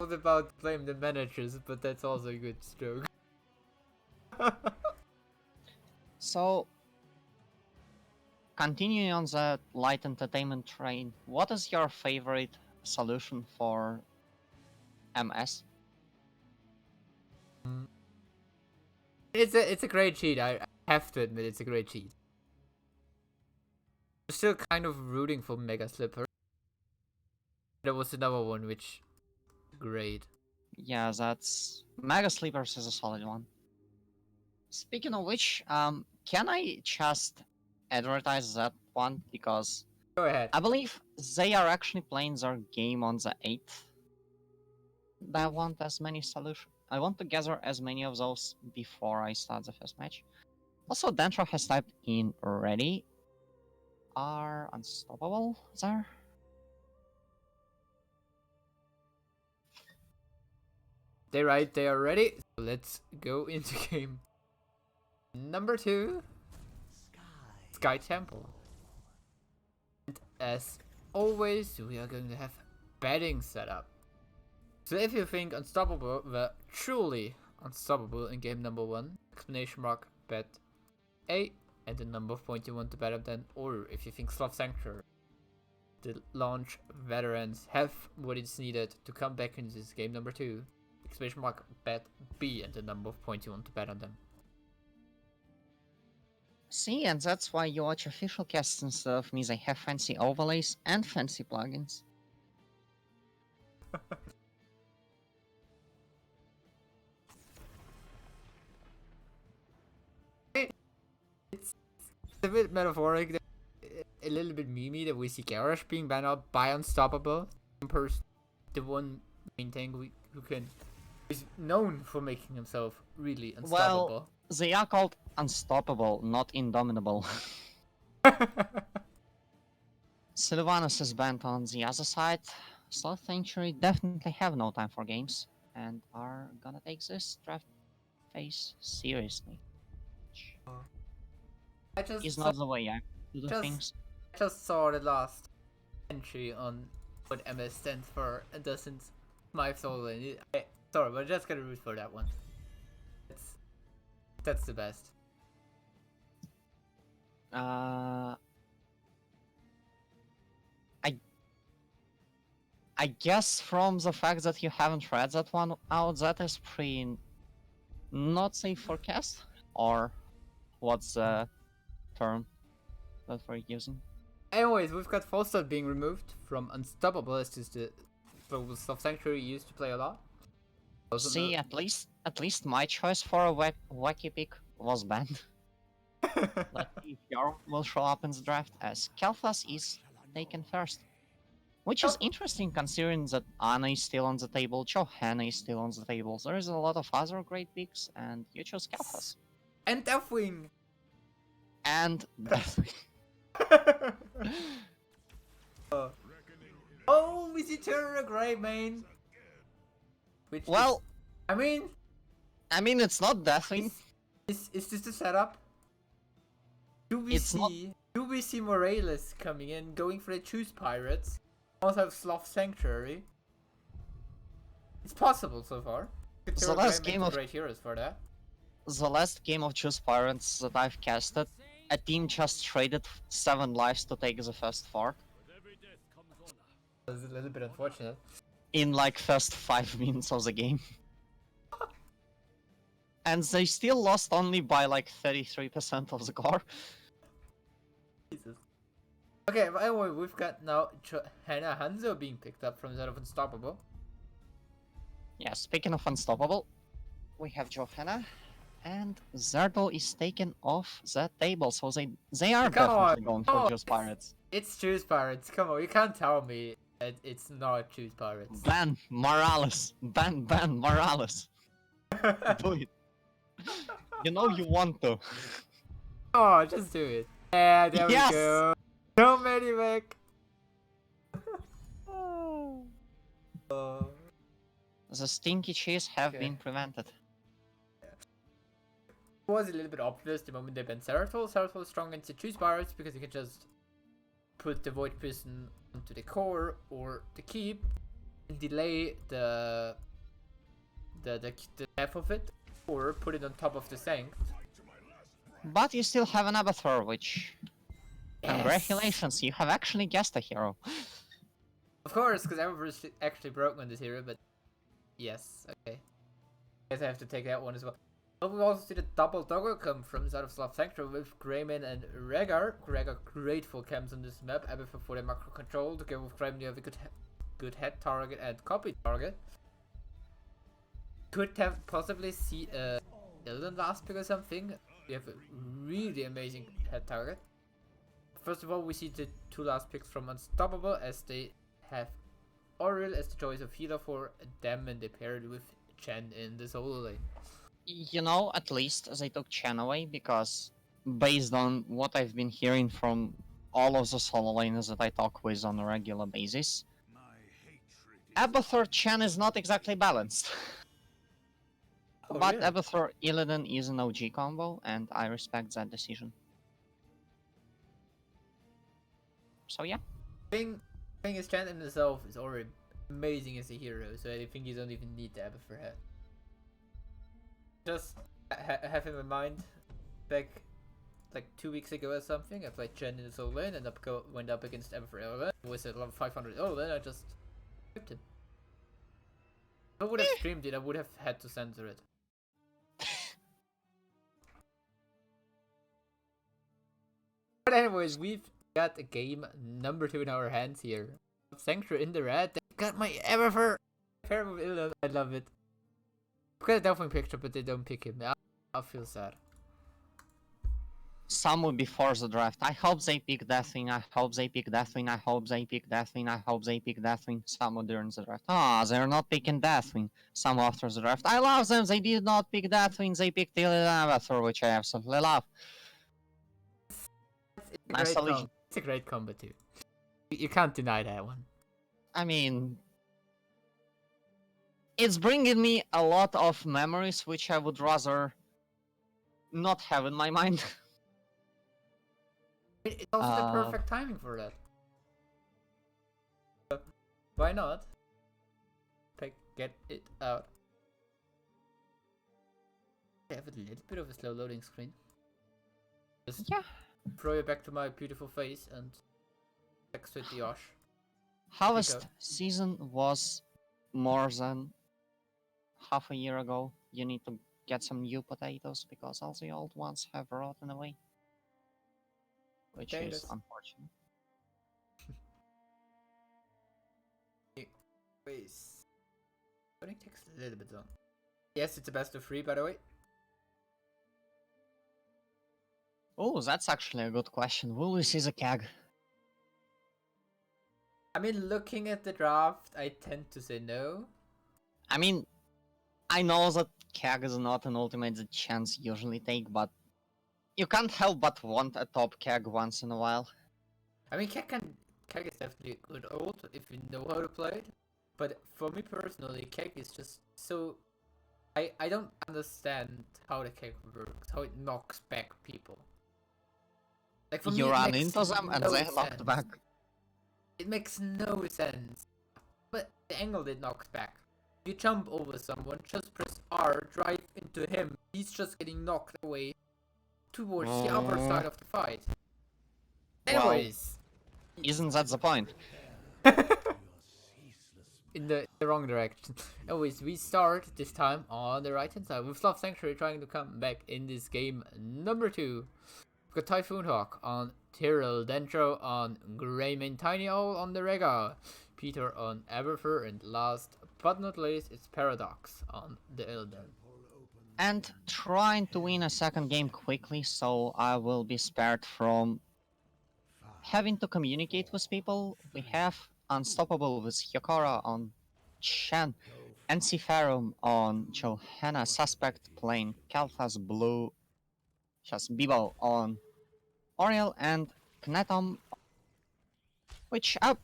I was about to blame the managers, but that's also a good stroke. So, continuing on the light entertainment train, what is your favorite solution for MS? It's a great cheat. I have to admit it's a great cheat. I'm still kind of rooting for Mega Slipper. There was another one which great. Yeah, that's Mega Sleepers is a solid one. Speaking of which, can I just advertise that one because Go ahead. I believe they are actually playing their game on the 8th. I want as many solutions. I want to gather as many of those before I start the first match. Also, Dentro has typed in ready. Are Unstoppable there? They right, they are ready. So let's go into game number 2. Sky Temple. And as always, we are going to have betting set up. So if you think Unstoppable were truly unstoppable in game number 1, exclamation mark bet A and the number of points you want to bet up then, or if you think Sloth Sanctuary, the launch veterans have what is needed to come back into this game number 2, exclamation mark bet B and the number of points you want to bet on them. See, and that's why you watch official casts instead of me. They have fancy overlays and fancy plugins. It's a bit metaphoric, a little bit memey that we see Garrosh being banned out by Unstoppable. The one main thing who is known for making himself really unstoppable. Well, they are called Unstoppable, not Indomitable. Sylvanus is banned on the other side. Sloth Sanctuary definitely have no time for games and are gonna take this draft phase seriously. I just Is saw, not the way I do the things. just saw the last entry on what MS stands for and doesn't my soul in it. Sorry, but just gonna root for that one. That's the best. I guess from the fact that you haven't read that one out, that is pretty not safe for cast, or what's the term that we're using? Anyways, we've got Falstad being removed from Unstoppable. This is the global Sloth Sanctuary used to play a lot. See, at least my choice for a wacky pick was banned. Let's see if Jarl will show up in the draft, as Kel'Thas is taken first. Which is Oh, interesting considering that Anna is still on the table, Johanna is still on the table. There is a lot of other great picks, and you chose Kel'Thas. and Deathwing. And definitely. Oh, we see Terra Greymane. Which Well, I mean, it's not Deathwing. is this the setup? It's not. Do we see Morales coming in, going for the Choose Pirates? Also have Sloth Sanctuary. It's possible so far. The last Greymane game to of great heroes for that. Choose Pirates that I've casted, a team just traded 7 lives to take the first 4 It's a little bit unfortunate. in like first 5 minutes of the game. And they still lost only by like 33% of the core. Jesus. Okay, but anyway, we've got now Hannah Hanzo being picked up from that of Unstoppable. Yeah, speaking of Unstoppable, we have Johanna, and Zerdo is taken off the table, so they are Come on, definitely going for Choose Pirates. It's Choose Pirates. Come on, you can't tell me that it's not Choose Pirates. Ban Morales! Ban Morales! Do it! You know you want to. Oh, just do it. Yeah, there Yes! we go. No medivac. The stinky cheese have Okay. been prevented. It was a little bit obvious the moment they banned Zeratul. Zeratul is strong against the Choose Pirates because you can just put the Void Prison onto the core or the keep and delay the death of it, or put it on top of the Sanct. But you still have an Abathur, which... Yes. Congratulations, you have actually guessed a hero. Of course, because Ever is actually broken on this hero, but yes, okay. Guess I have to take that one as well. But we also see the double doggo come from out of Sloth Sanctuary with Greymane and Rhaegar. Rhaegar great for camps on this map, Abathur for the macro control. Together with Greymane you have a good head target and copy target. Could have possibly see Illidan last pick or something. We have a really amazing head target. First of all, we see the 2 last picks from Unstoppable as they have Oriel as the choice of healer for them, and they paired with Chen in the solo lane. You know, at least they took Chen away, because based on what I've been hearing from all of the solo laners that I talk with on a regular basis, Abathur Chen is not exactly balanced. Oh, But really? Abathur Illidan is an OG combo, and I respect that decision. So yeah. Thing is, Chen in himself is already amazing as a hero, so I think you don't even need the Abathur head. Just have him in mind. Back like 2 weeks ago or something, I played Chen in the solo lane and went up against Abathur Illidan. Was at level 500 Illidan, I just whipped him. If I would have streamed it, I would have had to censor it. But anyways, we've got a game number 2 in our hands here. Sanctuary in the red. They got my Abathur pair with Illidan. I love it. I've got a Delphine picture, but they don't pick him. I feel sad. Some will be for the draft. I hope they pick Deathwing, I hope they pick Deathwing, I hope they pick Deathwing, I hope they pick Deathwing. Some will during the draft. Ah, they're not picking Deathwing. Some after the draft. I love them, they did not pick Deathwing, they picked Illidan Abathur, which I absolutely love. Nice allegiance. It's a great combo too. You can't deny that one. I mean, it's bringing me a lot of memories which I would rather not have in my mind. It's also the perfect timing for that. Why not? Get it out. I have a little bit of a slow loading screen. Just throw it back to my beautiful face and text with the Osh. Harvest season was more than half a year ago. You need to get some new potatoes because all the old ones have rotten away. Which is unfortunate. Loading takes a little bit long. Yes, it's a best of 3 by the way. Oh, that's actually a good question. Will we see the keg? I mean, looking at the draft, I tend to say no. I mean, I know that keg is not an ultimate that chance usually take, but you can't help but want a top keg once in a while. I mean, Keg is definitely a good ult if you know how to play it. But for me personally, Keg is just so. I don't understand how the Keg works, how it knocks back people. Like for me, You it run makes into them and no they sense. knocked back. It makes no sense. But the angle it knocks back. You jump over someone, just press R, drive into him. He's just getting knocked away towards the upper side of the fight. Well, Anyways. isn't that the point? In the wrong direction. Anyways, we start this time on the right hand side with Sloth Sanctuary trying to come back in this game number 2. We've got Typhoon Hawk on Tyrell, Dentro on Greymane, Tiny Owl on the Rega, Peter on Everfur, and last but not least, it's Paradox on the Illidan. And trying to win a second game quickly so I will be spared from having to communicate with people. We have Unstoppable with Hyokora on Shen, Enciferum on Johanna, Suspect playing Kalthas Blue, just Bibo on Oriel, and Knetom, which I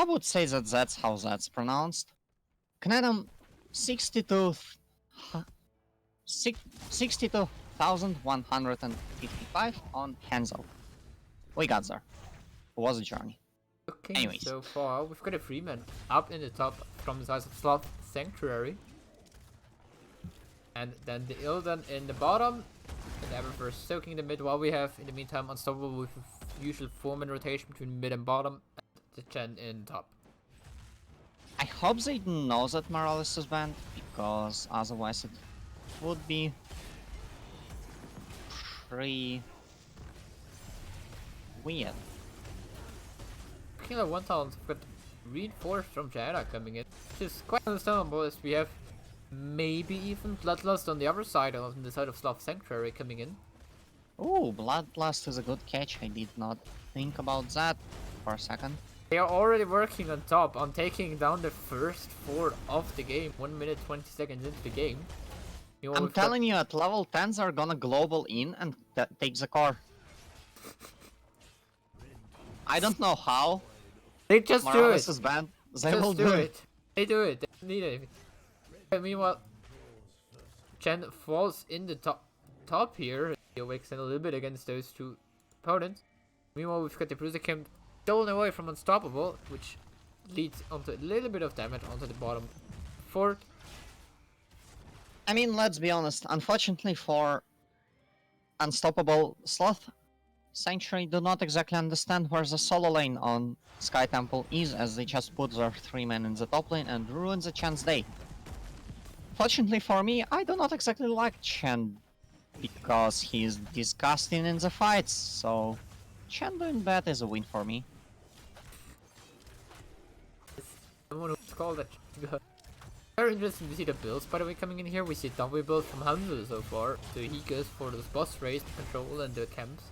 would say that that's how that's pronounced. Knetom 62 62,155 on Hanzo. We got there. It was a journey. Looking Anyways. so far, we've got a Freeman up in the top from the size of Sloth Sanctuary. And then the Illidan in the bottom. And Everfur soaking the mid while we have, in the meantime, Unstoppable with the usual 4-man rotation between mid and bottom. And the Chen in top. I hope they know that Morales is banned, because otherwise it would be pretty weird. Killer 1000, we've got reinforced from Jana coming in, which is quite understandable as we have maybe even Bloodlust on the other side, on the side of Sloth Sanctuary coming in. Oh, Bloodlust is a good catch. I did not think about that for a second. They are already working on top on taking down the first 4 of the game, 1 minute 20 seconds into the game. You know, I'm telling you, at level 10s are gonna global in and take the core. I don't know how. They just Morales do it. is banned. They Just will do it. They do it. They don't need anything. And meanwhile, Chen falls in the top here. He awakes a little bit against those 2 opponents. Meanwhile, we've got the Bruiser Camp stolen away from Unstoppable, which leads onto a little bit of damage onto the bottom fort. I mean, let's be honest. Unfortunately for Unstoppable, Sloth Sanctuary do not exactly understand where the solo lane on Sky Temple is, as they just put their 3 men in the top lane and ruin the Chen's day. Fortunately for me, I do not exactly like Chen, because he's disgusting in the fights, so Chen doing bad is a win for me. Someone who's called that. Very interesting to see the builds, by the way, coming in here. We see a double build from Hanzo so far. So he goes for this boss race control and the camps.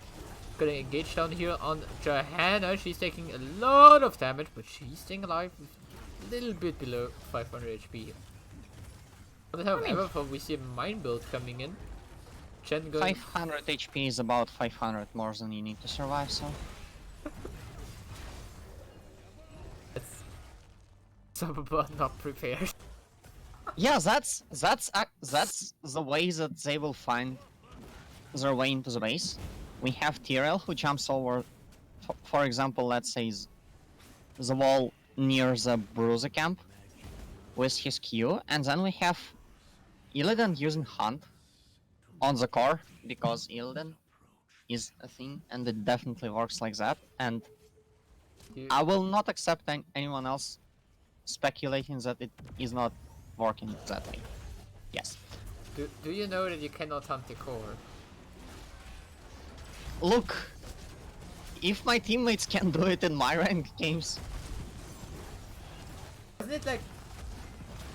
Gonna engage down here on Johanna. She's taking a lot of damage, but she's staying alive with a little bit below 500 HP. On the top of Everfur, we see a mine build coming in. Chen going 500 HP is about 500 more than you need to survive, so... It's Unstoppable not prepared. Yeah, that's the way that they will find their way into the base. We have Tyrell who jumps over, for example, let's say the wall near the Bruiser camp with his Q, and then we have Illidan using Hunt on the core, because Illidan is a thing and it definitely works like that, and I will not accept anyone else speculating that it is not working that way. Yes. Do you know that you cannot hunt the core? Look, if my teammates can do it in my ranked games... Isn't it like...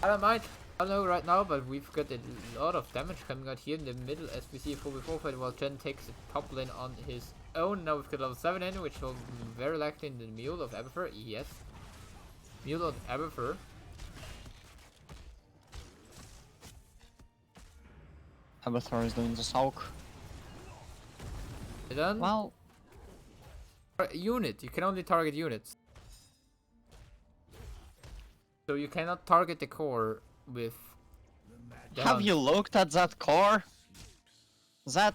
I don't mind I don't know right now, but we've got a lot of damage coming out here in the middle as we see a 4v4 fight while Jen takes the top lane on his own. Now we've got level 7 in, which will very likely in the Mule of Aberfur. Yes. Mule of Aberfur. Abathar is doing the soak. Done. Well, Unit. You can only target units. So you cannot target the core with... have you looked at that core? That...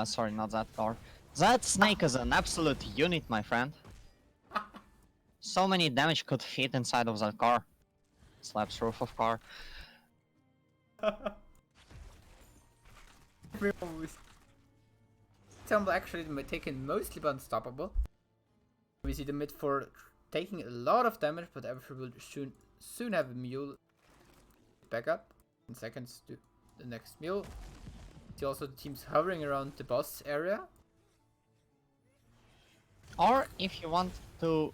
sorry, not that core. That snake is an absolute unit, my friend. So many damage could fit inside of that car. Slaps roof of car. Example actually taken mostly by Unstoppable. We see the mid for taking a lot of damage, but Aberfur will soon have a Mule back up in seconds to the next Mule. See also the teams hovering around the boss area. Or if you want to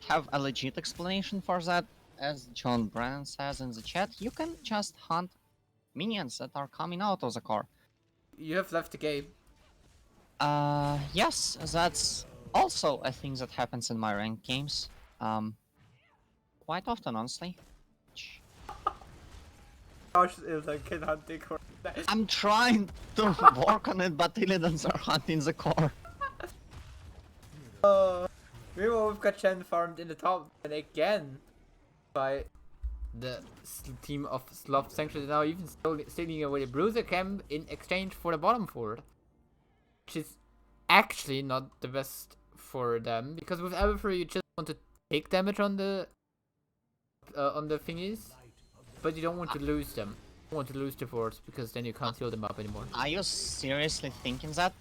have a legit explanation for that, as John Brennan says in the chat, you can just hunt minions that are coming out of the core. You have left the game. Yes, that's also a thing that happens in my ranked games. Quite often, honestly. Gosh, if I can hunt the core. I'm trying to work on it, but Illidans are hunting the core. Meanwhile, we've got Chen farmed in the top, and again by the team of Sloth Sanctuary now even stealing away the Bruiser Camp in exchange for the bottom forward, which is actually not the best for them because with Aberfur you just want to take damage on the thingies, but you don't want to lose them. You don't want to lose the forwards because then you can't heal them up anymore. Are you seriously thinking that?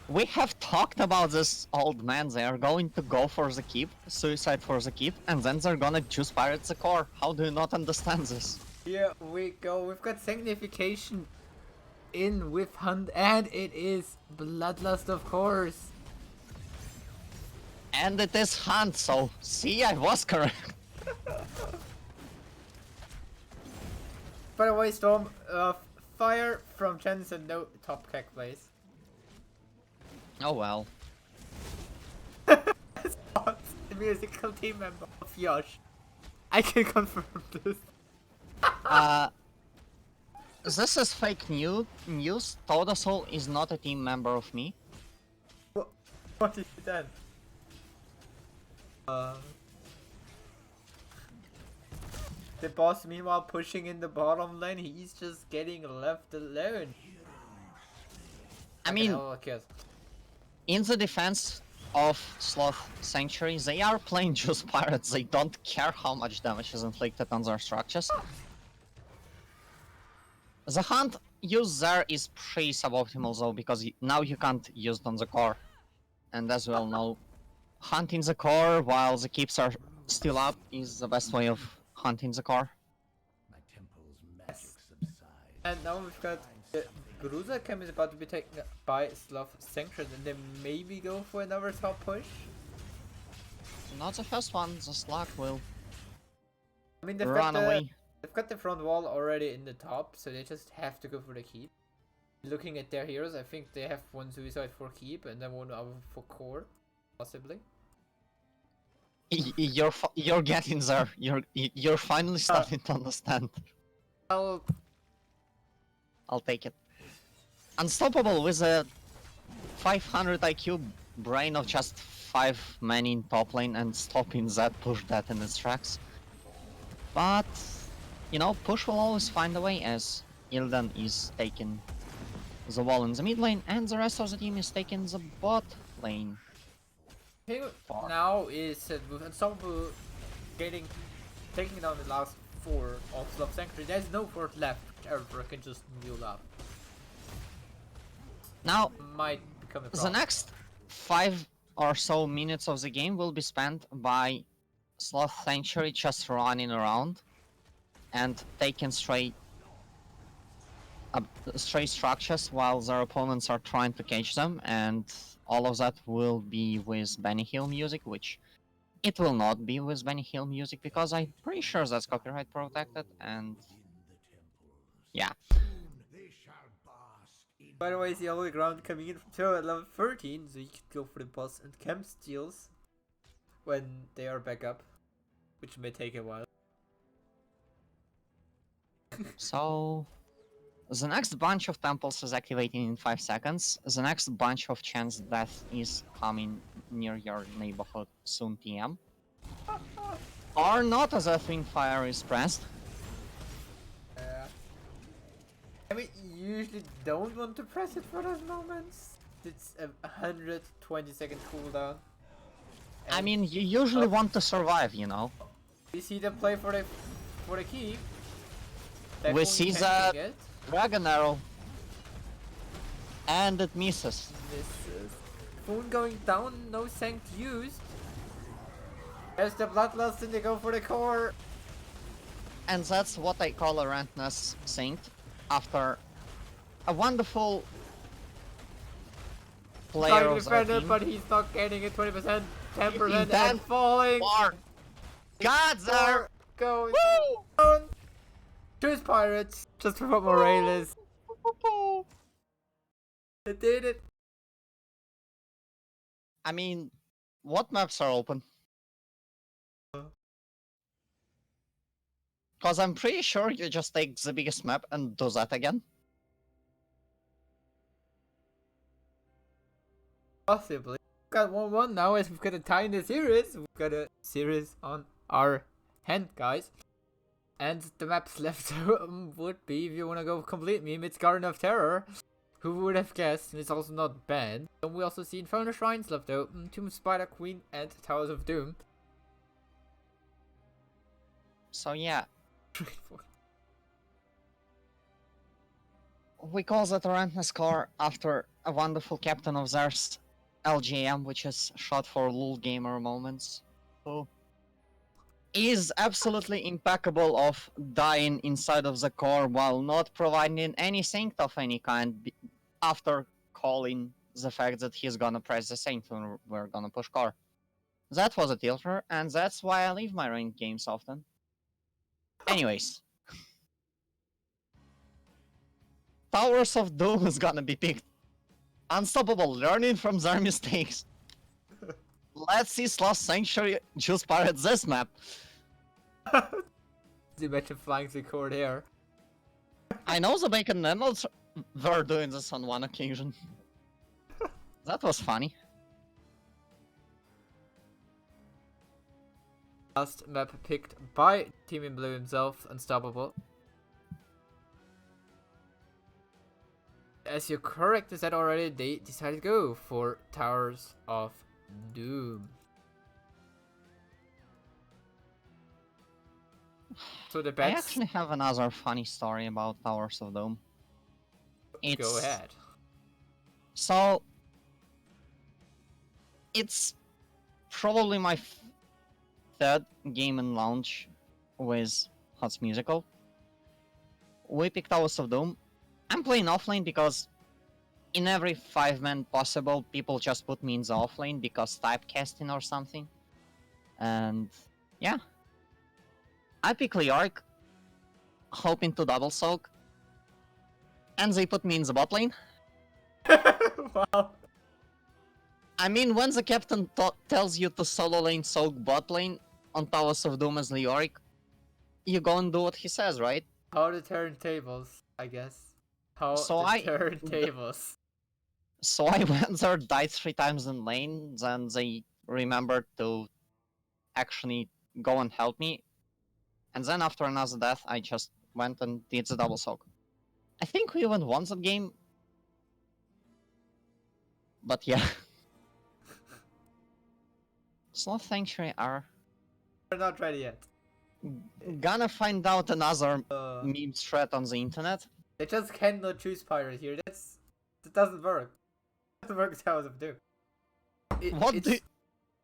We have talked about this old man. They are going to go for the keep, suicide for the keep, and then they're gonna choose pirate the core. How do you not understand this? Here we go. We've got Signification in with Hunt, and it is Bloodlust, of course. And it is Hunt, so see, I was correct. By the way, Storm, fire from Jensen, no top cack place. Oh well. It's not the musical team member of Yosh. I can confirm this. This is fake news. Todasol is not a team member of me. What is it then? The boss meanwhile pushing in the bottom lane, he's just getting left alone. I mean, okay. in the defense of Sloth Sanctuary, they are playing just pirates. They don't care how much damage is inflicted on their structures. The hunt used there is pretty suboptimal though, because now you can't use it on the core. And as we all know, hunting the core while the keeps are still up is the best way of hunting the core. Yes. And now we've got the Bruiser Camp is about to be taken by Sloth Sanctuary, and they maybe go for another top push. Not the first one, the Sloth will I mean, run away. They've got the front wall already in the top, so they just have to go for the keep. Looking at their heroes, I think they have one suicide for keep and then one other for core, possibly. You're getting there. You're finally starting to understand. I'll take it. Unstoppable with a 500 IQ brain of just 5 men in top lane and stopping that push that in its tracks. But, you know, push will always find a way as Ildan is taking the wall in the mid lane and the rest of the team is taking the bot lane. thing now is that with Unstoppable taking down the last 4 of Sloth Sanctuary, there's no fourth left which Aberfur can just mule up. Now, might become a the problem. next 5 or so minutes of the game will be spent by Sloth Sanctuary just running around and taking straight structures while their opponents are trying to catch them, and all of that will be with Benny Hill music, which It will not be with Benny Hill music because I'm pretty sure that's copyright protected, and yeah. By the way, the holy ground coming in from Terra at level 13, so you can go for the boss and camp steals when they are back up, which may take a while. So the next bunch of temples is activating in 5 seconds. The next bunch of chance death is coming near your neighborhood soon PM. Or not, as a Twin Fire is pressed. I mean, you usually don't want to press it for those moments. It's a 120-second cooldown. I And mean, you usually want to survive, you know. we see them play for the key. We see Typhoon that tanking it. Dragon Arrow. And it misses. Misses. Typhoon going down, no sanct used. There's the Bloodlust and they go for the core. And that's what I call a Rentness Saint. After a wonderful player Trying to of our defend it, team. but he's not getting it. 20%, 10%, He's dead. and falling. War. Gods are going Woo! down. Choose pirates, just for what Morales. They did it. I mean, what maps are open? Because I'm pretty sure you just take the biggest map and do that again. Possibly. We've got 1-1 now as we've got a tie in the series. We've got a series on our hand, guys. And the maps left would be, if you want to go complete meme, it's Garden of Terror. Who would have guessed? And it's also not bad. And we also see Inferno Shrines left open, Tomb of Spider Queen, and Towers of Doom. So yeah. We call that a Rentness car after a wonderful captain of theirs, LGM, which is shot for lul gamer moments. Who is absolutely impeccable of dying inside of the core while not providing any saint of any kind after calling the fact that he's gonna press the saint when we're gonna push core. That was a tilter, and that's why I leave my ranked games often. Anyways. Towers of Doom is gonna be picked. Unstoppable, learning from their mistakes. Let's see Sloth Sanctuary choose pirates this map. Imagine flying the core there. I know the Bacon Emeralds were doing this on one occasion. That was funny. Last map picked by Team in Blue himself, Unstoppable. As you correctly said already, they decided to go for Towers of Doom. So the I bets. actually have another funny story about Towers of Doom. Go ahead. So, it's probably my third game in launch with Hot's Musical. We picked Towers of Doom. I'm playing offlane because in every 5-man possible, people just put me in the offlane because typecasting or something. And yeah. I pick Leoric, hoping to double soak. And they put me in the bot lane. Wow. I mean, when the captain tells you to solo lane soak bot lane on Towers of Doom as Leoric, you go and do what he says, right? How the turntables, I guess. How So the I- turntables. So I went there, died 3 times in lane, then they remembered to actually go and help me. And then after another death, I just went and did the double soak. I think we even won that game. But yeah. Sloth Sanctuary are We're not ready yet. gonna find out another Uh, meme thread on the internet. they just cannot choose pirate here. That doesn't work. It doesn't work with Towers of Doom.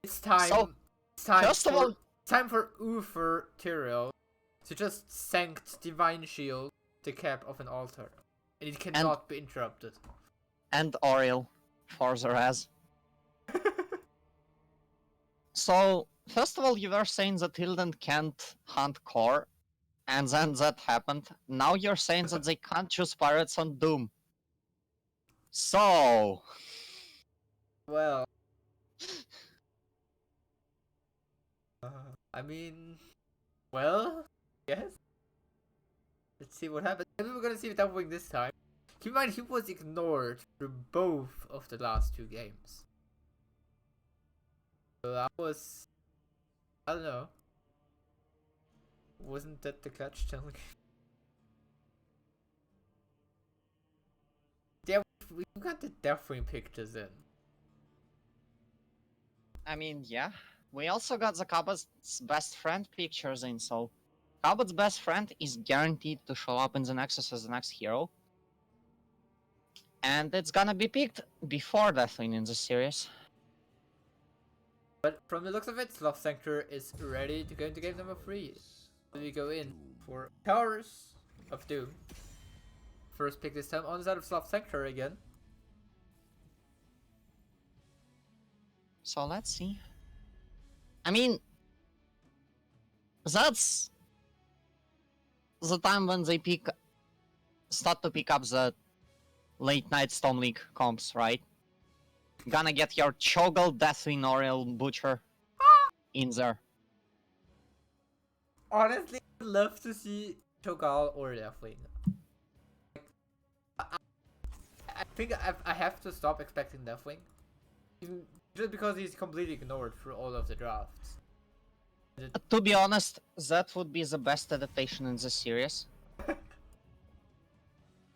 It's time. So, it's time first for, of all, time for Uther Tyrael to just sanct Divine Shield the cap of an altar. And it cannot be interrupted. and Oriel for the res. So First of all, you were saying that Hilden can't hunt core, and then that happened. Now you're saying that they can't choose pirates on Doom. So, Well, I mean, well, yes. Let's see what happens. Maybe we're gonna see Deathwing this time. Keep in mind, he was ignored through both of the last two games. So that was, I don't know. Wasn't that the clutch challenge? Yeah, we got the Deathwing pictures in. I mean, yeah. We also got the Cabot's best friend pictures in, so Cabot's best friend is guaranteed to show up in the Nexus as the next hero. And it's gonna be picked before Deathwing in the series. But from the looks of it, Sloth Sanctuary is ready to go into game number 3. So we go in for Towers of Doom. First pick this time on the side of Sloth Sanctuary again. So let's see. I mean, that's the time when they start to pick up the late night Storm League comps, right? Gonna get your Cho'Gall, Deathwing, Oriel, Butcher in there. Honestly, I'd love to see Cho'Gall or Deathwing. I think I have to stop expecting Deathwing. Just because he's completely ignored through all of the drafts. To be honest, that would be the best adaptation in the series.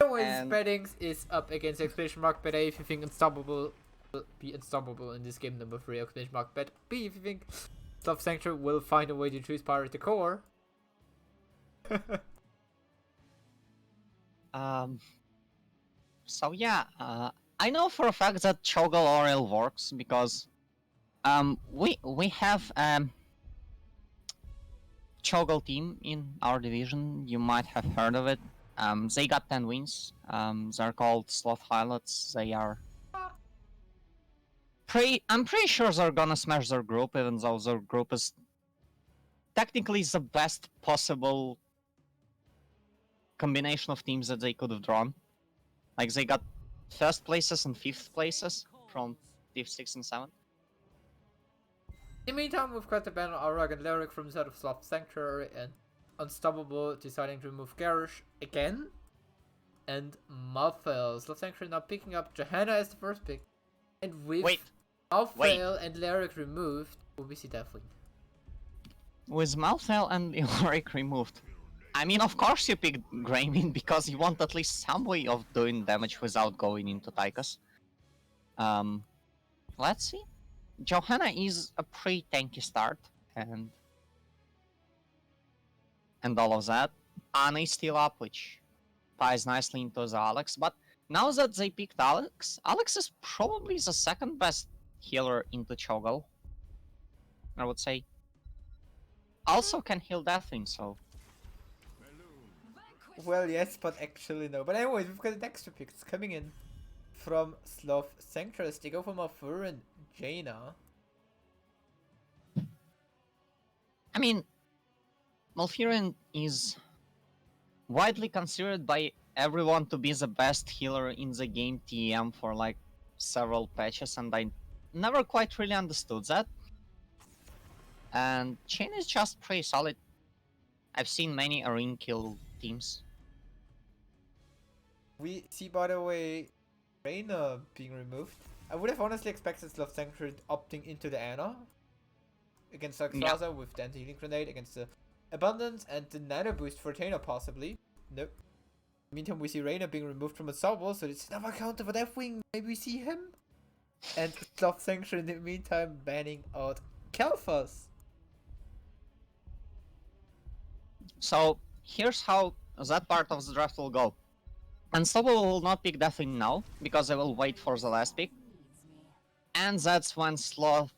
Anyways, And- Beddings is up against exclamation mark bet A if you think Unstoppable will be unstoppable in this game number 3, exclamation mark bet B if you think Sloth Sanctuary will find a way to choose Pirate the Core. So yeah, I know for a fact that Cho'Gall Oriel works because we have Cho'Gall team in our division. You might have heard of it. They got 10 wins. They're called Sloth Highlights. They are I'm pretty sure they're gonna smash their group, even though their group is technically the best possible combination of teams that they could have drawn. Like they got first places and fifth places from Div 6 and 7. In the meantime, we've got the ban on Arag and Lyric from the side of Sloth Sanctuary and Unstoppable deciding to remove Garish again. And Malfail. Sloth Sanctuary now picking up Johanna as the first pick. And with Malfail and Lyric removed, we see Deathwing. With Malfail and Iloric removed, I mean, of course you picked Greymane because you want at least some way of doing damage without going into Tychus. Let's see. Johanna is a pretty tanky start, and all of that. Anna is still up, which ties nicely into the Alex, but now that they picked Alex, Alex is probably the second best healer into Cho'Gall, I would say. Also can heal Deathwing, so... Well, yes, but actually no. But anyways, we've got the extra picks coming in from Sloth Sanctuary. They go for Malfur and Jaina. I mean, Malfurion is widely considered by everyone to be the best healer in the game TM for like several patches, and I never quite really understood that. And Chain is just pretty solid. I've seen many arena kill teams. We see, by the way, Reina being removed. I would have honestly expected Sloth Sanctuary opting into the Ana against Saxaza with the anti-healing grenade against the Abundance and the Nano boost for Jaina possibly. Nope. Meantime, we see Reina being removed from Unstoppable, so it's another counter for Deathwing. Maybe we see him. And Sloth Sanctuary in the meantime banning out Kel'Thas. So here's how that part of the draft will go. Unstoppable will not pick Deathwing now, because they will wait for the last pick. And that's when Sloth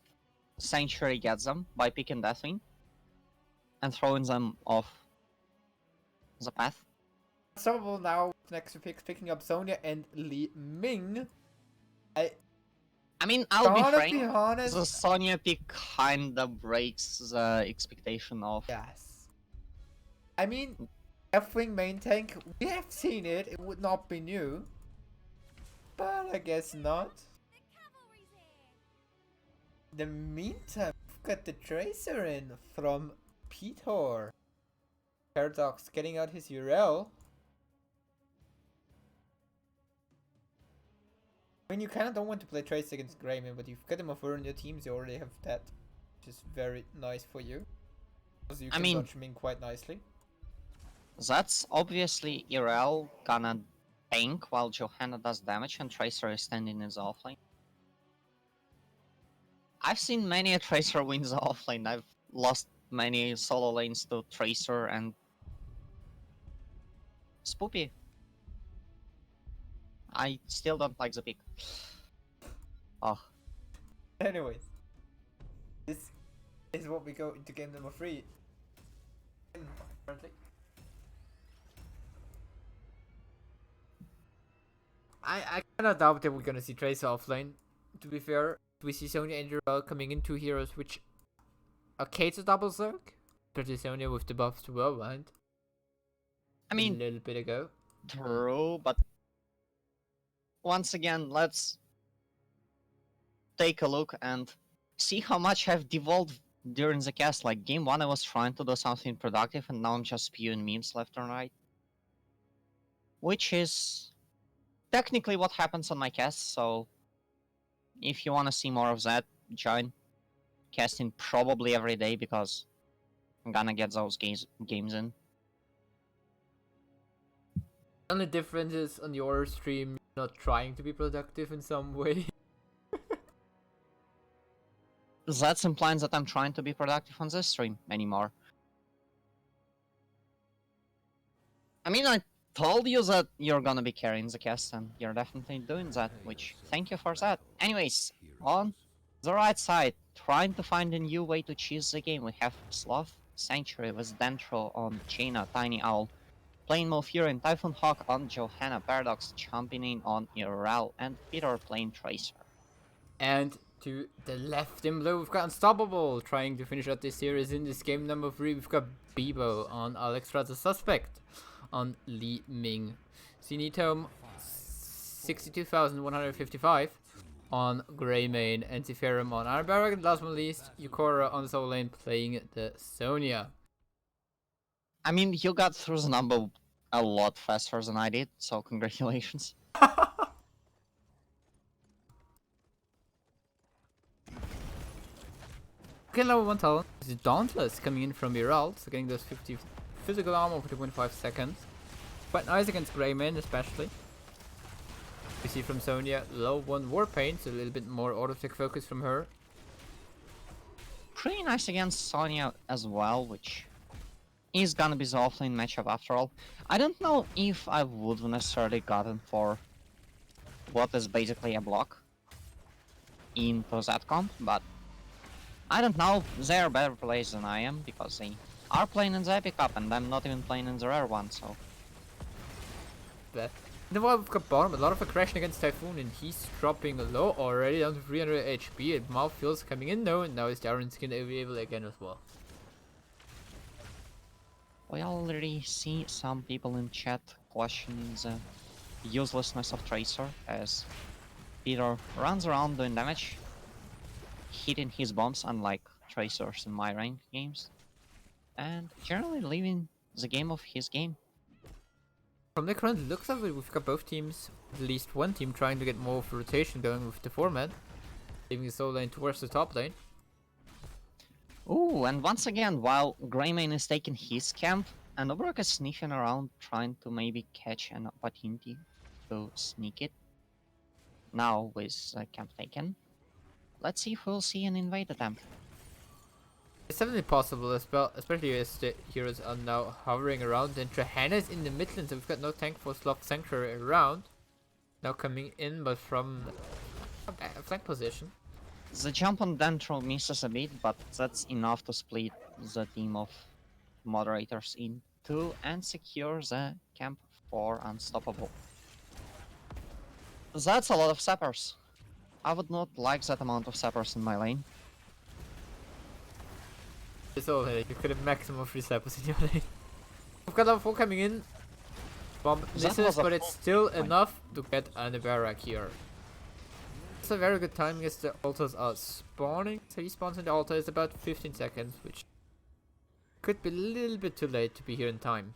Sanctuary gets them, by picking Deathwing. And throwing them off the path. Unstoppable now, next to picks, picking up Sonya and Li Ming. I mean, I'll be Gotta frank. be honest. The Sonya pick kinda breaks the expectation of. Yes. I mean, F-Wing main tank, we have seen it. It would not be new. But I guess not. In the meantime, we've got the Tracer in from Petor. Paradox getting out his URL. I mean, you kind of don't want to play Trace against Greyman, but you've got him over on your teams, you already have that, which is very nice for you. Because you can dodge him in quite nicely. That's obviously Irel gonna tank while Johanna does damage and Tracer is standing in his offlane. I've seen many a Tracer wins the offlane. I've lost many solo lanes to Tracer and Spoopy. I still don't like the pick. Oh. Anyways, this is what we go into game number 3. Currently. I kind of doubt that we're gonna see Tracer offlane. To be fair, we see Sonya and Jarell coming in, 2 heroes which arcades a double Zerg. Pretty Sonya with the buff to Whirlwind. I mean, a little bit ago. True, but once again, let's take a look and see how much I've devolved during the cast. Like, game 1 I was trying to do something productive and now I'm just spewing memes left and right. Which is technically what happens on my cast, so if you want to see more of that, join casting probably every day because I'm gonna get those games in. The only difference is on your stream, you're not trying to be productive in some way. That's implying that I'm trying to be productive on this stream anymore. I mean, I told you that you're gonna be carrying the cast, and you're definitely doing that, which, thank you for that. Anyways, on the right side, trying to find a new way to cheese the game, we have Sloth, Sanctuary with Dentro on Jaina, Tiny Owl, playing Malfurion and Typhoon Hawk on Johanna, Paradox jumping in on Irel, and Peter playing Tracer. And to the left in blue, we've got Unstoppable trying to finish out this series in this game number 3. We've got Bebo on Alexstrad the Suspect on Li Ming. Zenitome 62,155 on Greymane, and Ziferum on Iron Barrack, and last but not least, Yukora on the solo lane playing the Sonya. I mean, you got through the number a lot faster than I did, so congratulations. Okay, level 1 talent is Dauntless coming in from Iralt, so getting those 50 physical armor for 2.5 seconds. Quite nice against Greymane, especially. We see from Sonya low 1 war paint, so a little bit more auto-tech focus from her. Pretty nice against Sonya as well, which is gonna be the offlane matchup after all. I don't know if I would necessarily gotten for what is basically a block into that comp, but I don't know, they're better players than I am, because they are playing in the Epic Cup and I'm not even playing in the Rare one, so... But then we've got bottom, a lot of aggression against Typhoon, and he's dropping low already, down to 300 HP, and Mouthfeels coming in though, and now his Darren skin available again as well. We already see some people in chat questioning the uselessness of Tracer, as Peter runs around doing damage, hitting his bombs unlike Tracers in my rank games, and generally leaving the game of his game. From the current looks of it, we've got both teams, at least one team, trying to get more of a rotation going with the format, leaving the solo lane towards the top lane. Ooh, and once again, while Greymane is taking his camp, and Obrok is sniffing around trying to maybe catch an opportunity to sneak it. Now with camp taken, let's see if we'll see an invade attempt. It's definitely possible, especially as the heroes are now hovering around, and Johanna's in the mid lane, so we've got no tank for Sloth Sanctuary around. Now coming in, but from a flank position. The jump on Dentro misses a bit, but that's enough to split the team of moderators in two and secure the camp for Unstoppable. That's a lot of sappers. I would not like that amount of sappers in my lane. It's all here. You could have maximum 3 sappers in your lane. We've got level 4 coming in. Bomb That misses, was a but it's full still point. enough to get an barrack here. It's a very good timing as the altars are spawning. So he spawns in the altar is about 15 seconds, which could be a little bit too late to be here in time.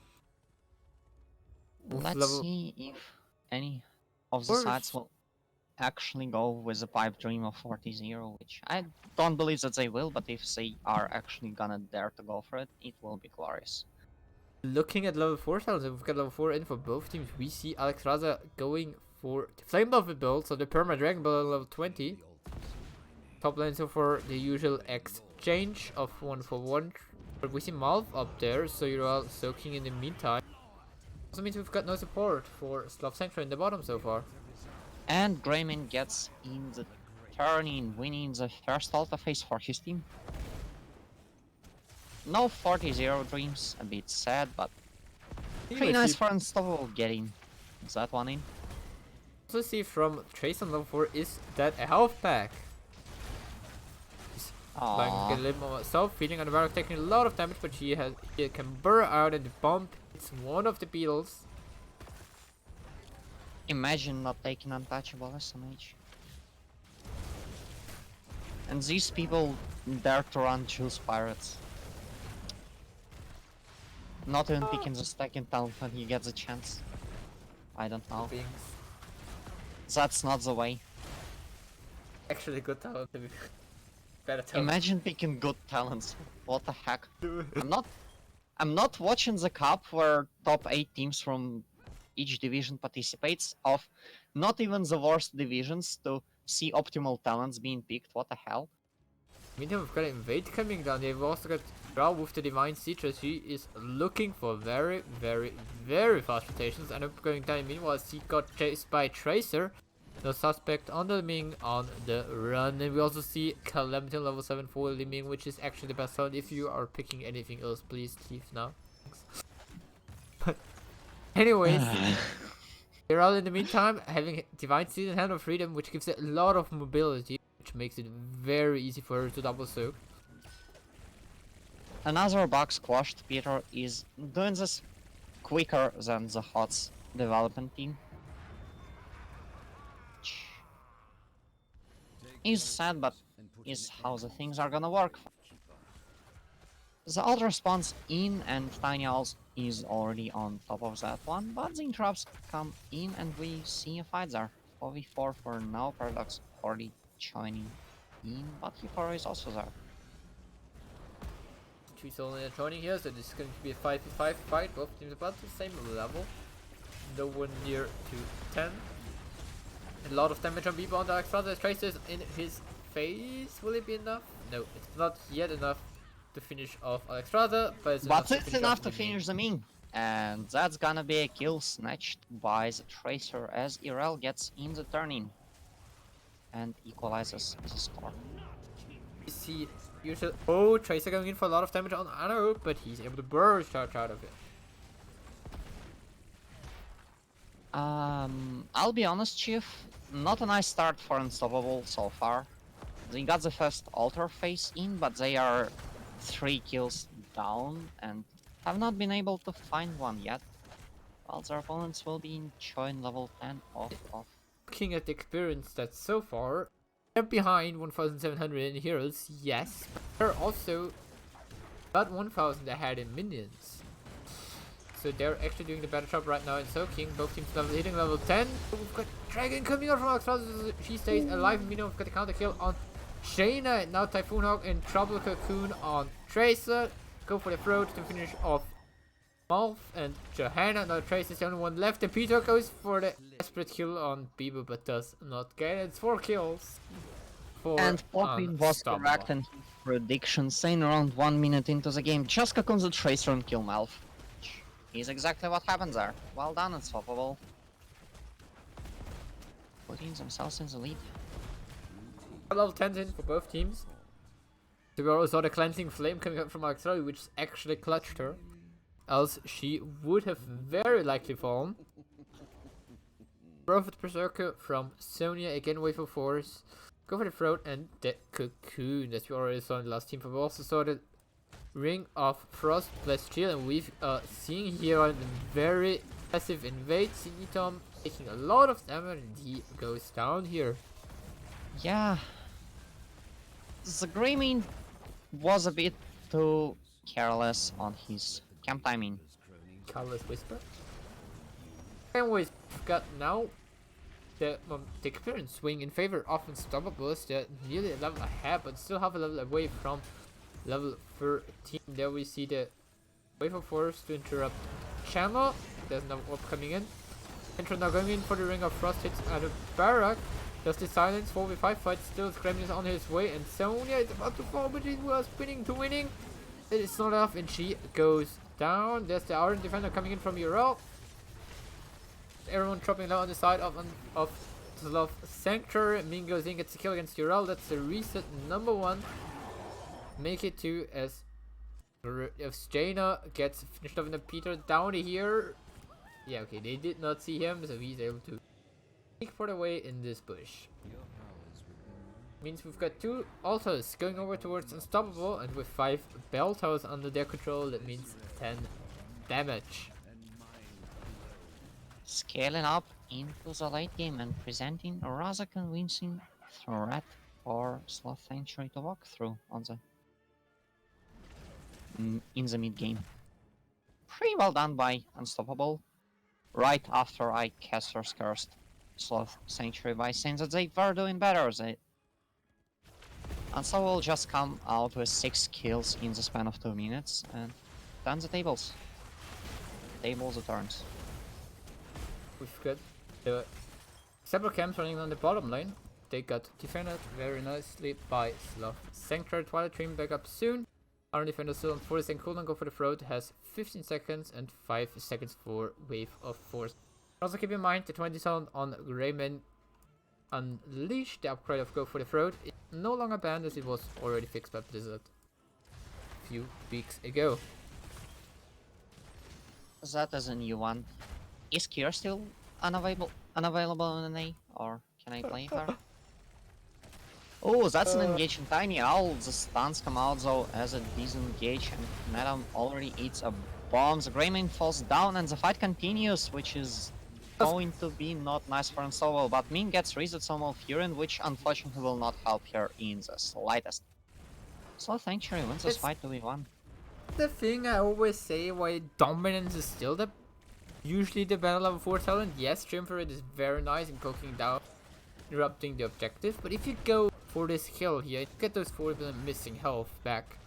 Let's see if any of the sides will actually go with a pipe dream of 40-0, which I don't believe that they will, but if they are actually gonna dare to go for it, it will be glorious. Looking at level 4 talents, we've got level 4 in for both teams. We see Alex Raza going for the Flame Buffet build, so the Perma Dragon build at level 20. Top lane so for the usual exchange of 1 for 1. But we see Malv up there, so you're all soaking in the meantime. Also means we've got no support for Sloth Sanctuary in the bottom so far. And Greyman gets in the turn-in, winning the first alpha phase for his team. No 40-0 dreams, a bit sad, but pretty nice for Unstopable getting that one in. Also see from Trace on level 4 is that a health pack. Like get a little more myself, feeding on the barrack, taking a lot of damage, but he can burrow out and the bomb hits one of the beetles. Imagine not taking untouchable SMH. And these people dare to run Juice Pirates. Not even picking the second talent when he gets a chance. I don't know. That's not the way. Actually good talent to be better talent. Imagine picking good talents. What the heck? I'm not watching the cup where top 8 teams from each division participates of not even the worst divisions to see optimal talents being picked. What the hell? Meantime, we've got Invade coming down. They've also got Drow with the Divine Citrus. He is looking for very, very, very fast rotations. And up going down. Meanwhile, he got chased by Tracer. No suspect on the Liming on the run. And we also see Calamity level 7 for Liming, which is actually the best talent. If you are picking anything else, please leave now. Thanks. But anyways, they're all in the meantime having Divine Seed and Hand of Freedom, which gives it a lot of mobility, which makes it very easy for her to double soak. Another bug squashed. Peter is doing this quicker than the HOTS development team. Is sad, but is how the things are gonna work. The ultra spawns in and Tiny Owls is already on top of that one, but the interrupts come in and we see a fight there. 4v4 for now, Paradox already joining in, but Hiporo is also there. She's only joining here, so this is going to be a 5v5 fight. Both teams about the same level. No one near to 10. A lot of damage on B-Bomb. Alexander traces in his face. Will it be enough? No, it's not yet enough to finish off Alexstrasza, but it's enough to finish the meme. And that's gonna be a kill snatched by the Tracer as Irel gets in the turn-in and equalizes the score. You see, oh, Tracer going in for a lot of damage on Anno, but he's able to burst out of it. I'll be honest, Chief, not a nice start for Unstoppable so far. They got the first altar phase in, but they are 3 kills down and have not been able to find one yet. While their opponents will be enjoying level 10 off. Looking at the experience stats so far, they're behind 1,700 in heroes, yes, but they're also about 1,000 ahead in minions. So they're actually doing the better job right now in soaking. Both teams hitting level 10. We've got Dragon coming out from Alexstrasza. She stays alive. Meanwhile, we've got the counter kill on Shayna. And now Typhoon Hawk and Trouble Cocoon on Tracer. Go for the throat to finish off Malf and Johanna. Now Tracer's the only one left. And Peter goes for the desperate kill on Bieber, but does not get it. It's 4 kills. And Poppin was correct in his prediction, saying around 1 minute into the game, just cocoons the Tracer and kill Malf. Is exactly what happens there. Well done, Unstoppable. Putting themselves in the lead. Level 10 in for both teams. So we also saw the cleansing flame coming up from Alexstrasza, which actually clutched her. Else she would have very likely fallen. Prophet Berserker from Sonya, again wave of force. Go for the throat and the cocoon that we already saw in the last team. But we also saw the Ring of Frost plus Chill, and we've seen here a very passive invade. Signitom taking a lot of damage and he goes down here. Yeah. The Greymane was a bit too careless on his camp timing. Colorless Whisper. Anyways, we've got now the experience swing in favor of Unstopable. They're nearly a level ahead, but still have a level away from level 13. There we see the wave of force to interrupt channel. There's no orb coming in. Intro now going in for the Ring of Frost, hits at a barrack. Does the silence 4v5 fight, still Gremlin is on his way, and Sonya is about to fall, but she was spinning to winning. It is not enough, and she goes down. There's the Iron Defender coming in from Ural. Everyone dropping low on the side of Sloth Sanctuary. Min goes in, gets the kill against Ural. That's the reset number 1. Make it 2 as Jaina gets finished off in the Peter down here. Yeah, okay, they did not see him, so he's able to sneak for the way in this bush. Means we've got 2 altars going over towards Unstoppable, and with 5 bell towers under their control, that means 10 damage. Scaling up into the late game and presenting a rather convincing threat for Sloth Sanctuary to walk through on the in the mid game. Pretty well done by Unstoppable. Right after I casters cursed Sloth Sanctuary by saying that they were doing better. Unstoppable just come out with 6 kills in the span of 2 minutes and turn the tables. Tables turns. We've got the several camps running on the bottom lane. They got defended very nicely by Sloth Sanctuary. Twilight Dream back up soon. Iron Defender still on 40 second cooldown. Go for the throat. Has 15 seconds and 5 seconds for Wave of Force. Also keep in mind the 20 sound on Greymane Unleashed. The upgrade of Go for the Throat is no longer banned as it was already fixed by Blizzard a few weeks ago. That is a new one. Is Kira still unavailable in an A, or can I play her? Oh, that's an engage in Tiny Owl. The stuns come out though as a disengage, and Madam already eats a bomb. The Greymane falls down and the fight continues, which is going to be not nice for Unstopable, but Min gets Reset Summon Fury, which unfortunately will not help her in the slightest. Sloth Sanctuary wins this fight 2v1. The thing I always say, why dominance is still the usually the better level 4 talent. Yes, Triumvirate is very nice in poking down, interrupting the objective, but if you go for this kill here, you get those 4 missing health back.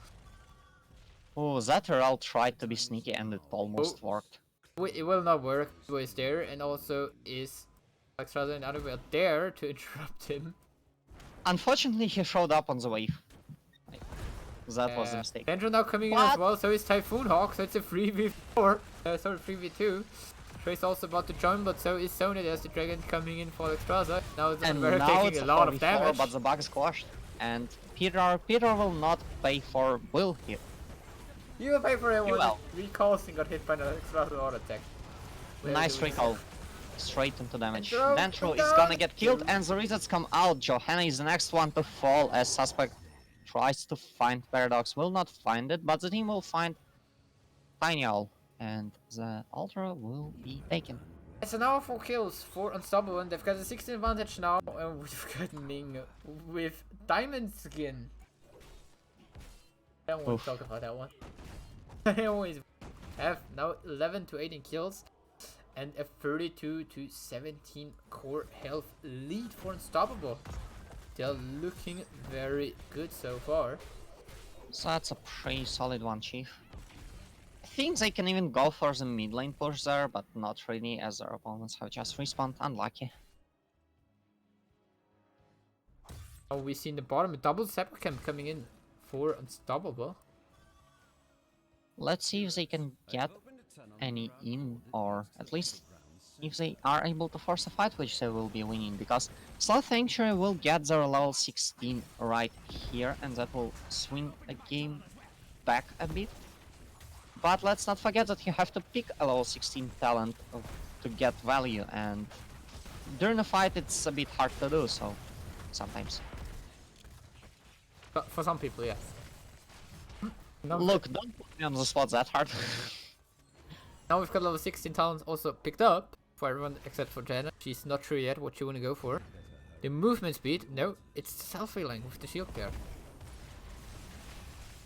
Oh, that Herald tried to be sneaky and it almost worked. It will not work. He was there, and also is Alexstrasza and Anubel there to interrupt him. Unfortunately, he showed up on the wave. That was a mistake. Dendro now coming in as well, so is Typhoon Hawk, so it's a 3v4. Sorry, 3v2. Trace also about to join, but so is Sonya. There's the Dragon coming in for Alexstrasza. Now it's taking a lot of damage. But the bug is squashed. And Peter will not pay for Will here. You will pay for it when recalls and got hit by an Alexstrasza auto attack. Nice recall. Straight into damage. Dendro is gonna get killed and the resets come out. Johanna is the next one to fall as Suspect tries to find Paradox. Will not find it, but the team will find Tiny Owl. And the Ultra will be taken. So now 4 kills for Unstoppable, and they've got a 16 advantage now, and we've got Ming with Diamond Skin. I don't want to talk about that one. I always have now 11 to 18 kills, and a 32 to 17 core health lead for Unstoppable. They're looking very good so far. So that's a pretty solid one, Chief. I think they can even go for the mid lane push there, but not really as their opponents have just respawned. Unlucky. Oh, we see in the bottom a double separate camp coming in for Unstoppable. Let's see if they can get any in, or at least if they are able to force a fight, which they will be winning, because Sloth Sanctuary will get their level 16 right here, and that will swing a game back a bit. But let's not forget that you have to pick a level 16 talent to get value, and during a fight it's a bit hard to do, so sometimes. But for some people, yes. Now Look, don't put me on the spot that hard. now we've got level 16 talents also picked up for everyone except for Jenna. She's not sure yet what she want to go for. The movement speed, no, it's self-healing with the shield care.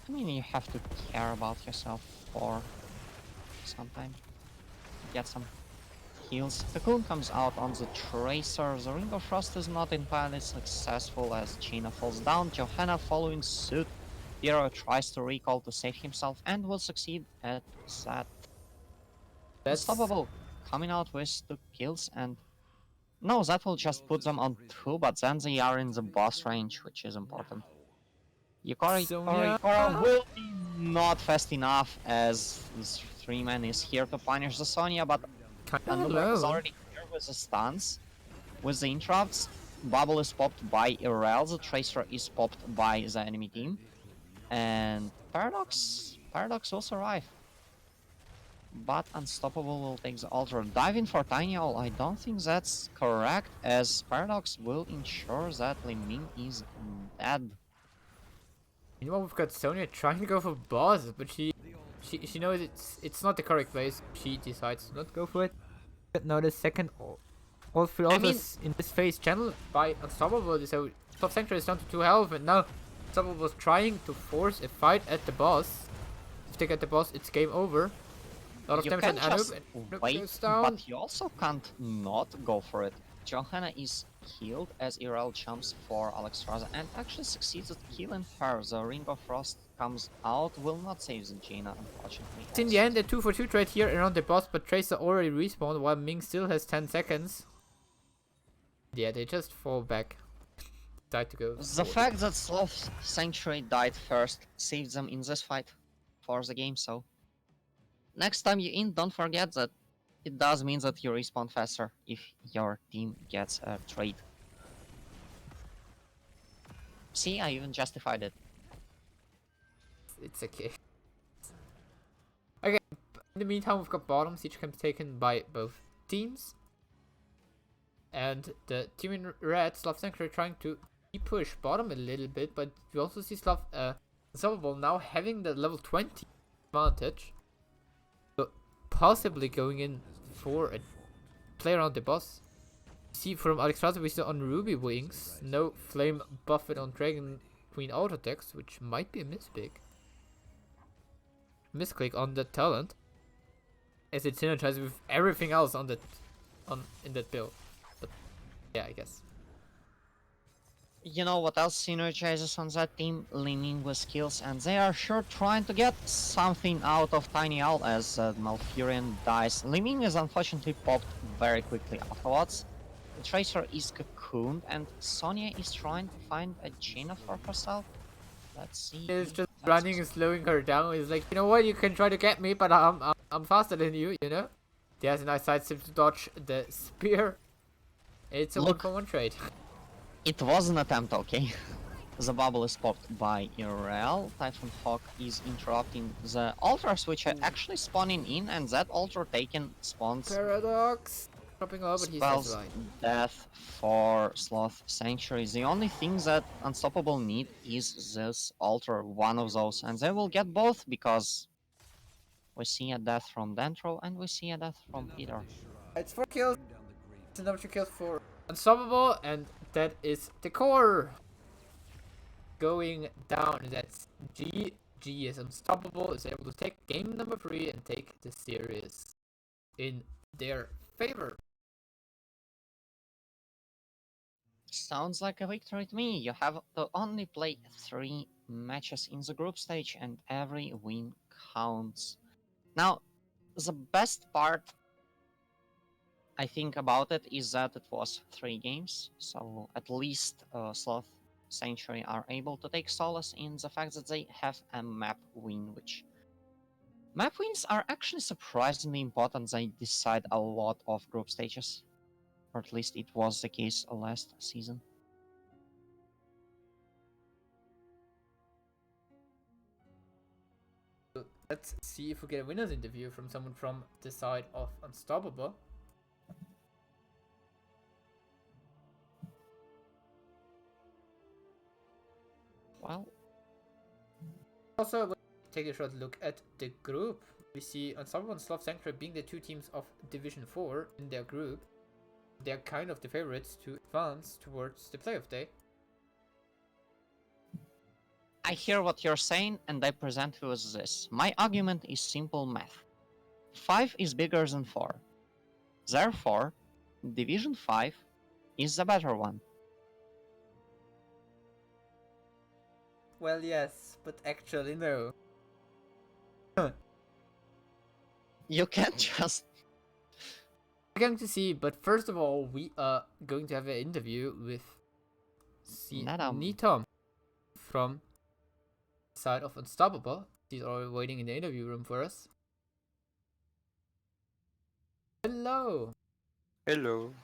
I mean, you have to care about yourself for some time. Get some heals. The Cocoon comes out on the Tracer. The Ring of Frost is not entirely successful as Gina falls down. Johanna following suit. Hero tries to recall to save himself and will succeed at that. That's Unstoppable coming out with 2 kills and no, that will just put them on 2, but then they are in the boss range, which is important. Sonya. Yukora will be not fast enough as this 3-man is here to punish the Sonya, but Kinda Luber is low. already here with the stuns. With the interrupts, Bubble is popped by Irel, the Tracer is popped by the enemy team. And Paradox will survive. But Unstoppable will take the altar. Diving for Tiny Owl, I don't think that's correct, as Paradox will ensure that Li Ming is dead. Meanwhile, we've got Sonya trying to go for boss, but she knows it's not the correct place. She decides to not go for it. But now the second all three I mean, in this phase channeled by Unstoppable, so Top Sanctuary is down to 2 health, and now Unstoppable was trying to force a fight at the boss. If they get the boss, it's game over. A lot of you damage can on just Anoop, and Anoop wait, goes down. but you also can't not go for it. Johanna is healed as Irel jumps for Alexstrasza and actually succeeds at killing her. The Ring of Frost comes out, will not save the Jaina, unfortunately. It's in the end a 2-for-2 trade here around the boss, but Tracer already respawned while Ming still has 10 seconds. Yeah, they just fall back. Decide to go. The fact that Sloth Sanctuary died first saved them in this fight for the game, so next time you in, don't forget that it does mean that you respawn faster if your team gets a trade. See, I even justified it. It's okay. Okay, in the meantime, we've got bottom siege camps taken by both teams. And the team in red, Sloth Sanctuary, trying to push bottom a little bit, but we also see Sloth Unstoppable now having the level 20 advantage. So possibly going in for a play around the boss. See from Alexstrasza we see on Ruby Wings, no flame buffet on Dragon Queen auto attacks, which might be a mispick. Misclick on that talent, as it synergizes with everything else on in that build. But yeah, I guess. You know what else synergizes on that team? Leaning with skills, and they are sure trying to get something out of Tiny Owl as Malfurion dies. Liming is unfortunately popped very quickly afterwards. The Tracer is cocooned, and Sonya is trying to find a Jaina for herself. Let's see. He's just running and slowing her down. He's like, you know what, you can try to get me, but I'm faster than you, you know? He has a nice sidestep to dodge the spear. It's a 1-for-1 trade. It was an attempt, okay? The bubble is popped by Irel. Typhoon Hawk is interrupting the altars, which are actually spawning in, and that altar taken spawns Paradox dropping low, but he's spells right. death for Sloth Sanctuary. The only thing that Unstoppable need is this altar, one of those, and they will get both because we see a death from Dentro and we see a death from Peter. It's 4 kills. It's another 2 kills for Unstoppable, and that is the core going down. That's G. G is Unstoppable, is able to take game number 3 and take the series in their favor. Sounds like a victory to me. You have to only play 3 matches in the group stage and every win counts. Now, the best part I think about it is that it was 3 games, so at least Sloth Sanctuary are able to take solace in the fact that they have a map win, which map wins are actually surprisingly important. They decide a lot of group stages, or at least it was the case last season. Let's see if we get a winner's interview from someone from the side of Unstoppable. Well, Also, when we take a short look at the group, we see Unstopable and Sloth Sanctuary being the two teams of Division 4 in their group. They're kind of the favorites to advance towards the playoff day. I hear what you're saying, and I present you with this. My argument is simple math. 5 is bigger than 4. Therefore, Division 5 is the better one. Well, yes, but actually no. You can't just... We're going to see, but first of all, we are going to have an interview with Nitom from the side of Unstoppable. He's already waiting in the interview room for us. Hello! Hello.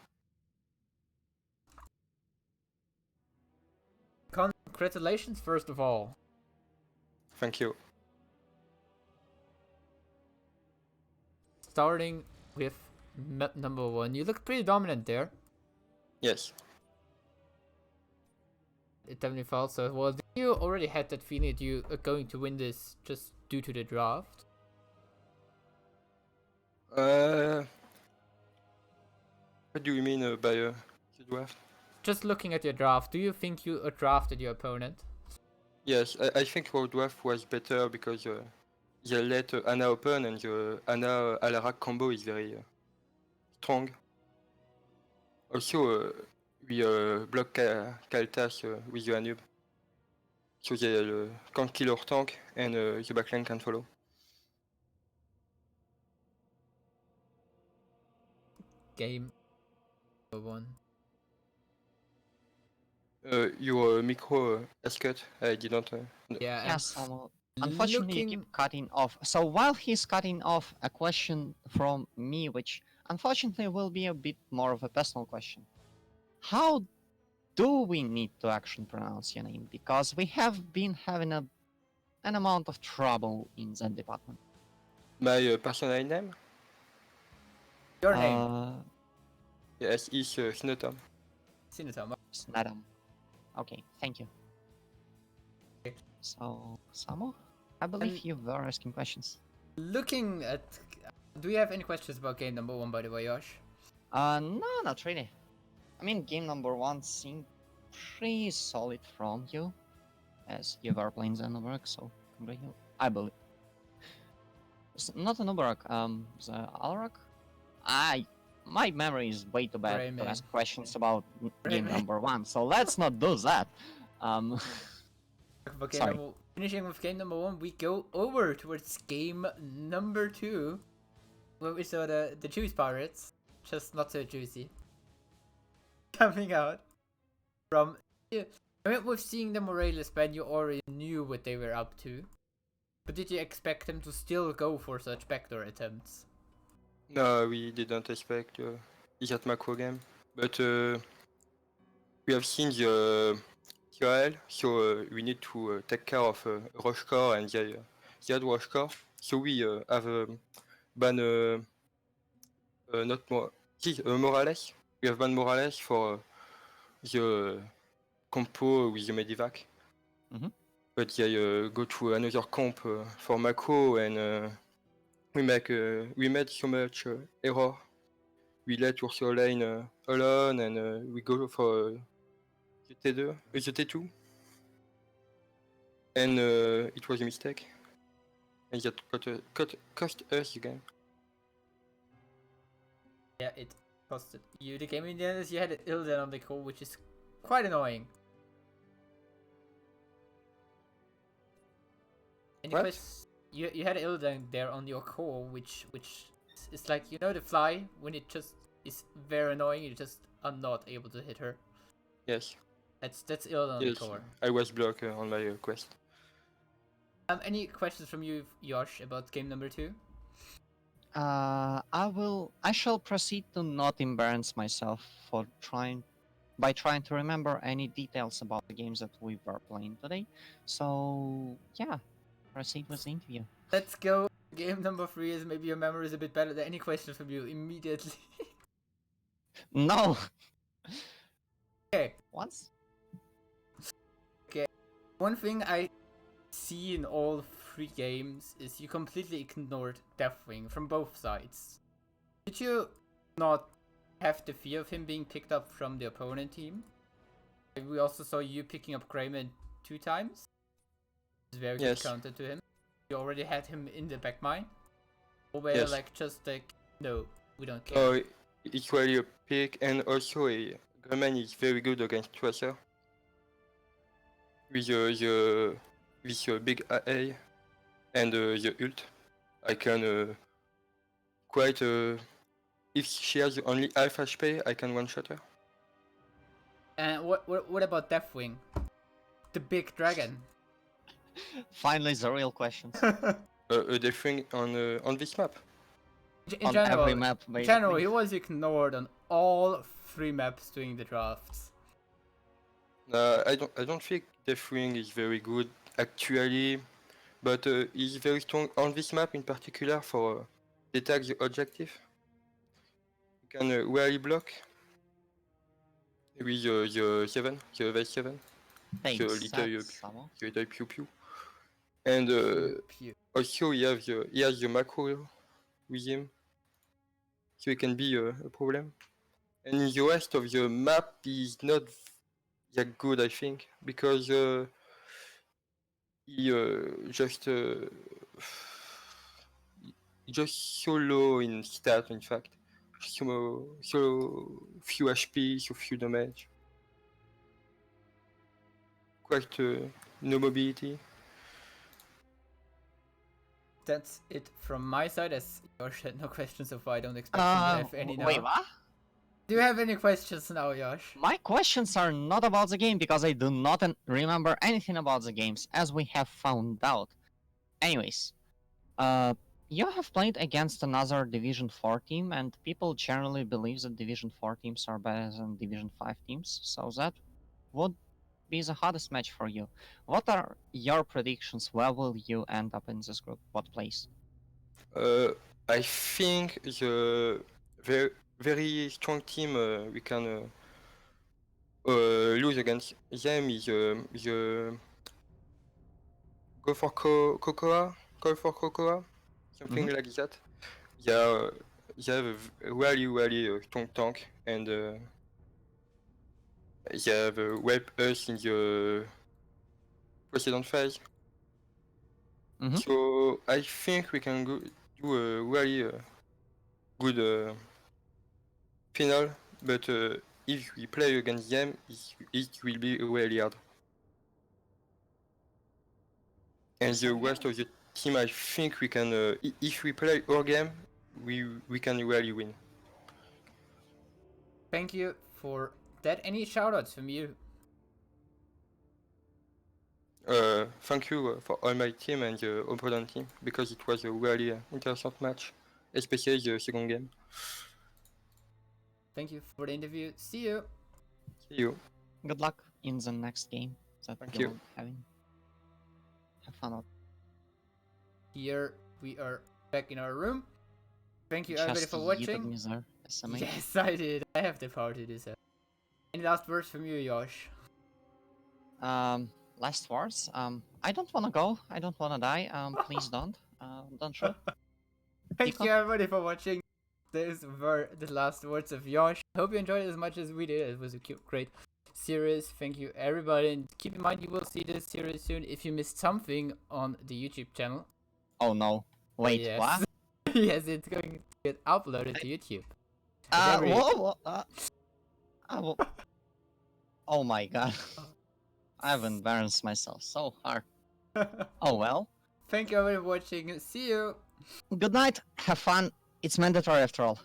Congratulations, first of all. Thank you. Starting with map number 1, you look pretty dominant there. Yes. It definitely felt so. Well, you already had that feeling that you are going to win this just due to the draft? What do you mean by the draft? Just looking at your draft, do you think you drafted your opponent? Yes, I think our draft was better because they let Anna open and the Anna Alarak combo is very strong. Also, we block Kaltas with the Anub. So they can't kill our tank and the backline can follow. Game number 1. Your micro has cut. I didn't. Yeah, Yes, unfortunately, you keep cutting off. So while he's cutting off, a question from me, which unfortunately will be a bit more of a personal question. How do we need to actually pronounce your name? Because we have been having an amount of trouble in that department. My personal name? Your name? Yes, is Snotam. Snotam. Okay, thank you. Okay. So, Samo, I believe you were asking questions. Looking at... Do you have any questions about game number 1, by the way, Josh? No, not really. I mean, game number 1 seemed pretty solid from you, as you were playing the Nubarak, so I believe. It's not a Nubarak, the Alarak? My memory is way too bad to ask questions about game number 1, so let's not do that. Sorry. Finishing with game number 1, we go over towards game number 2, where we saw the Juice Pirates, just not so juicy, coming out from... I mean, with seeing the Morales ban, you already knew what they were up to, but did you expect them to still go for such backdoor attempts? No, we didn't expect that macro game, but we have seen the TRL, so we need to take care of rush core and the had rush core. So we have ban not more Morales. We have ban Morales for the compo with the Medivac. But they go to another comp for macro and we made so much error. We let Urso lane alone and we go for the T2, the T2. And it was a mistake. And that cost us the game. Yeah, it costed you the game. In the end, you had Ilden on the call, which is quite annoying. Anyways, you had Ilden there on your core, which is like, you know, the fly, when it just is very annoying, you just are not able to hit her. Yes. That's Ilden on the core. I was blocked on my quest. Any questions from you, Josh, about game number 2? I shall proceed to not embarrass myself by trying to remember any details about the games that we were playing today. So yeah, proceed with the interview. Let's go. Game number 3 is maybe your memory is a bit better. Any questions from you immediately? No. Okay. Once. Okay. One thing I see in all 3 games is you completely ignored Deathwing from both sides. Did you not have the fear of him being picked up from the opponent team? We also saw you picking up Grayman 2 times. It's very good Yes. counter to him. You already had him in the back mine. Or were Yes. like just like, no, we don't care. Oh, it's really a pick, and also Grumman is very good against Tracer. With the big AA and the ult, I can quite if she has only half HP, I can one-shot her. And what about Deathwing? The big dragon. Finally, the real questions. A different on this map. In On general, every map, in general, basically. he was ignored on all 3 maps during the drafts. I don't think Deathwing is very good actually, but he's very strong on this map in particular for detect the objective. You can rarely block with the 7, the Vice 7, the Thanks, little pew pew. And Pew. also he has the macro with him, so it can be a problem. And the rest of the map is not that good, I think, because he just so low in stat, in fact. So few HP, so few damage. Quite no mobility. That's it from my side, as Josh had no questions so far. I don't expect him to have any now. Wait, what? Do you have any questions now, Josh? My questions are not about the game because I do not remember anything about the games, as we have found out. Anyways, you have played against another Division 4 team, and people generally believe that Division 4 teams are better than Division 5 teams, so that would be the hardest match for you. What are your predictions? Where will you end up in this group? What place? I think the very strong team we can lose against them is the Go for Cocoa, Call for Cocoa, something like that. They have a really strong tank, and they have wiped us in the precedent phase. So I think we can do a really good final, but if we play against them, it will be really hard. And the rest of the team, I think we can, if we play our game, we can really win. Thank you for that. Any shoutouts from you? Thank you for all my team and the opponent team, because it was a really interesting match, especially the second game. Thank you for the interview. See you. See you. Good luck in the next game that Thank you'll you. be having. Have fun out. Here we are back in our room. Thank you Just everybody for yeeted watching. me there, SMA. Yes, I did. I have the power to do so. Any last words from you, Josh? Last words. I don't wanna go. I don't wanna die. Please don't. Don't shoot. Thank Pico? you everybody for watching. These were the last words of Josh. Hope you enjoyed it as much as we did. It was a great series. Thank you everybody, and keep in mind you will see this series soon if you missed something on the YouTube channel. Oh no. Wait, yes. what? Yes, it's going to get uploaded to YouTube. Whoa, oh my god. I've embarrassed myself so hard. Oh well. Thank you everybody for watching. See you. Good night. Have fun. It's mandatory after all.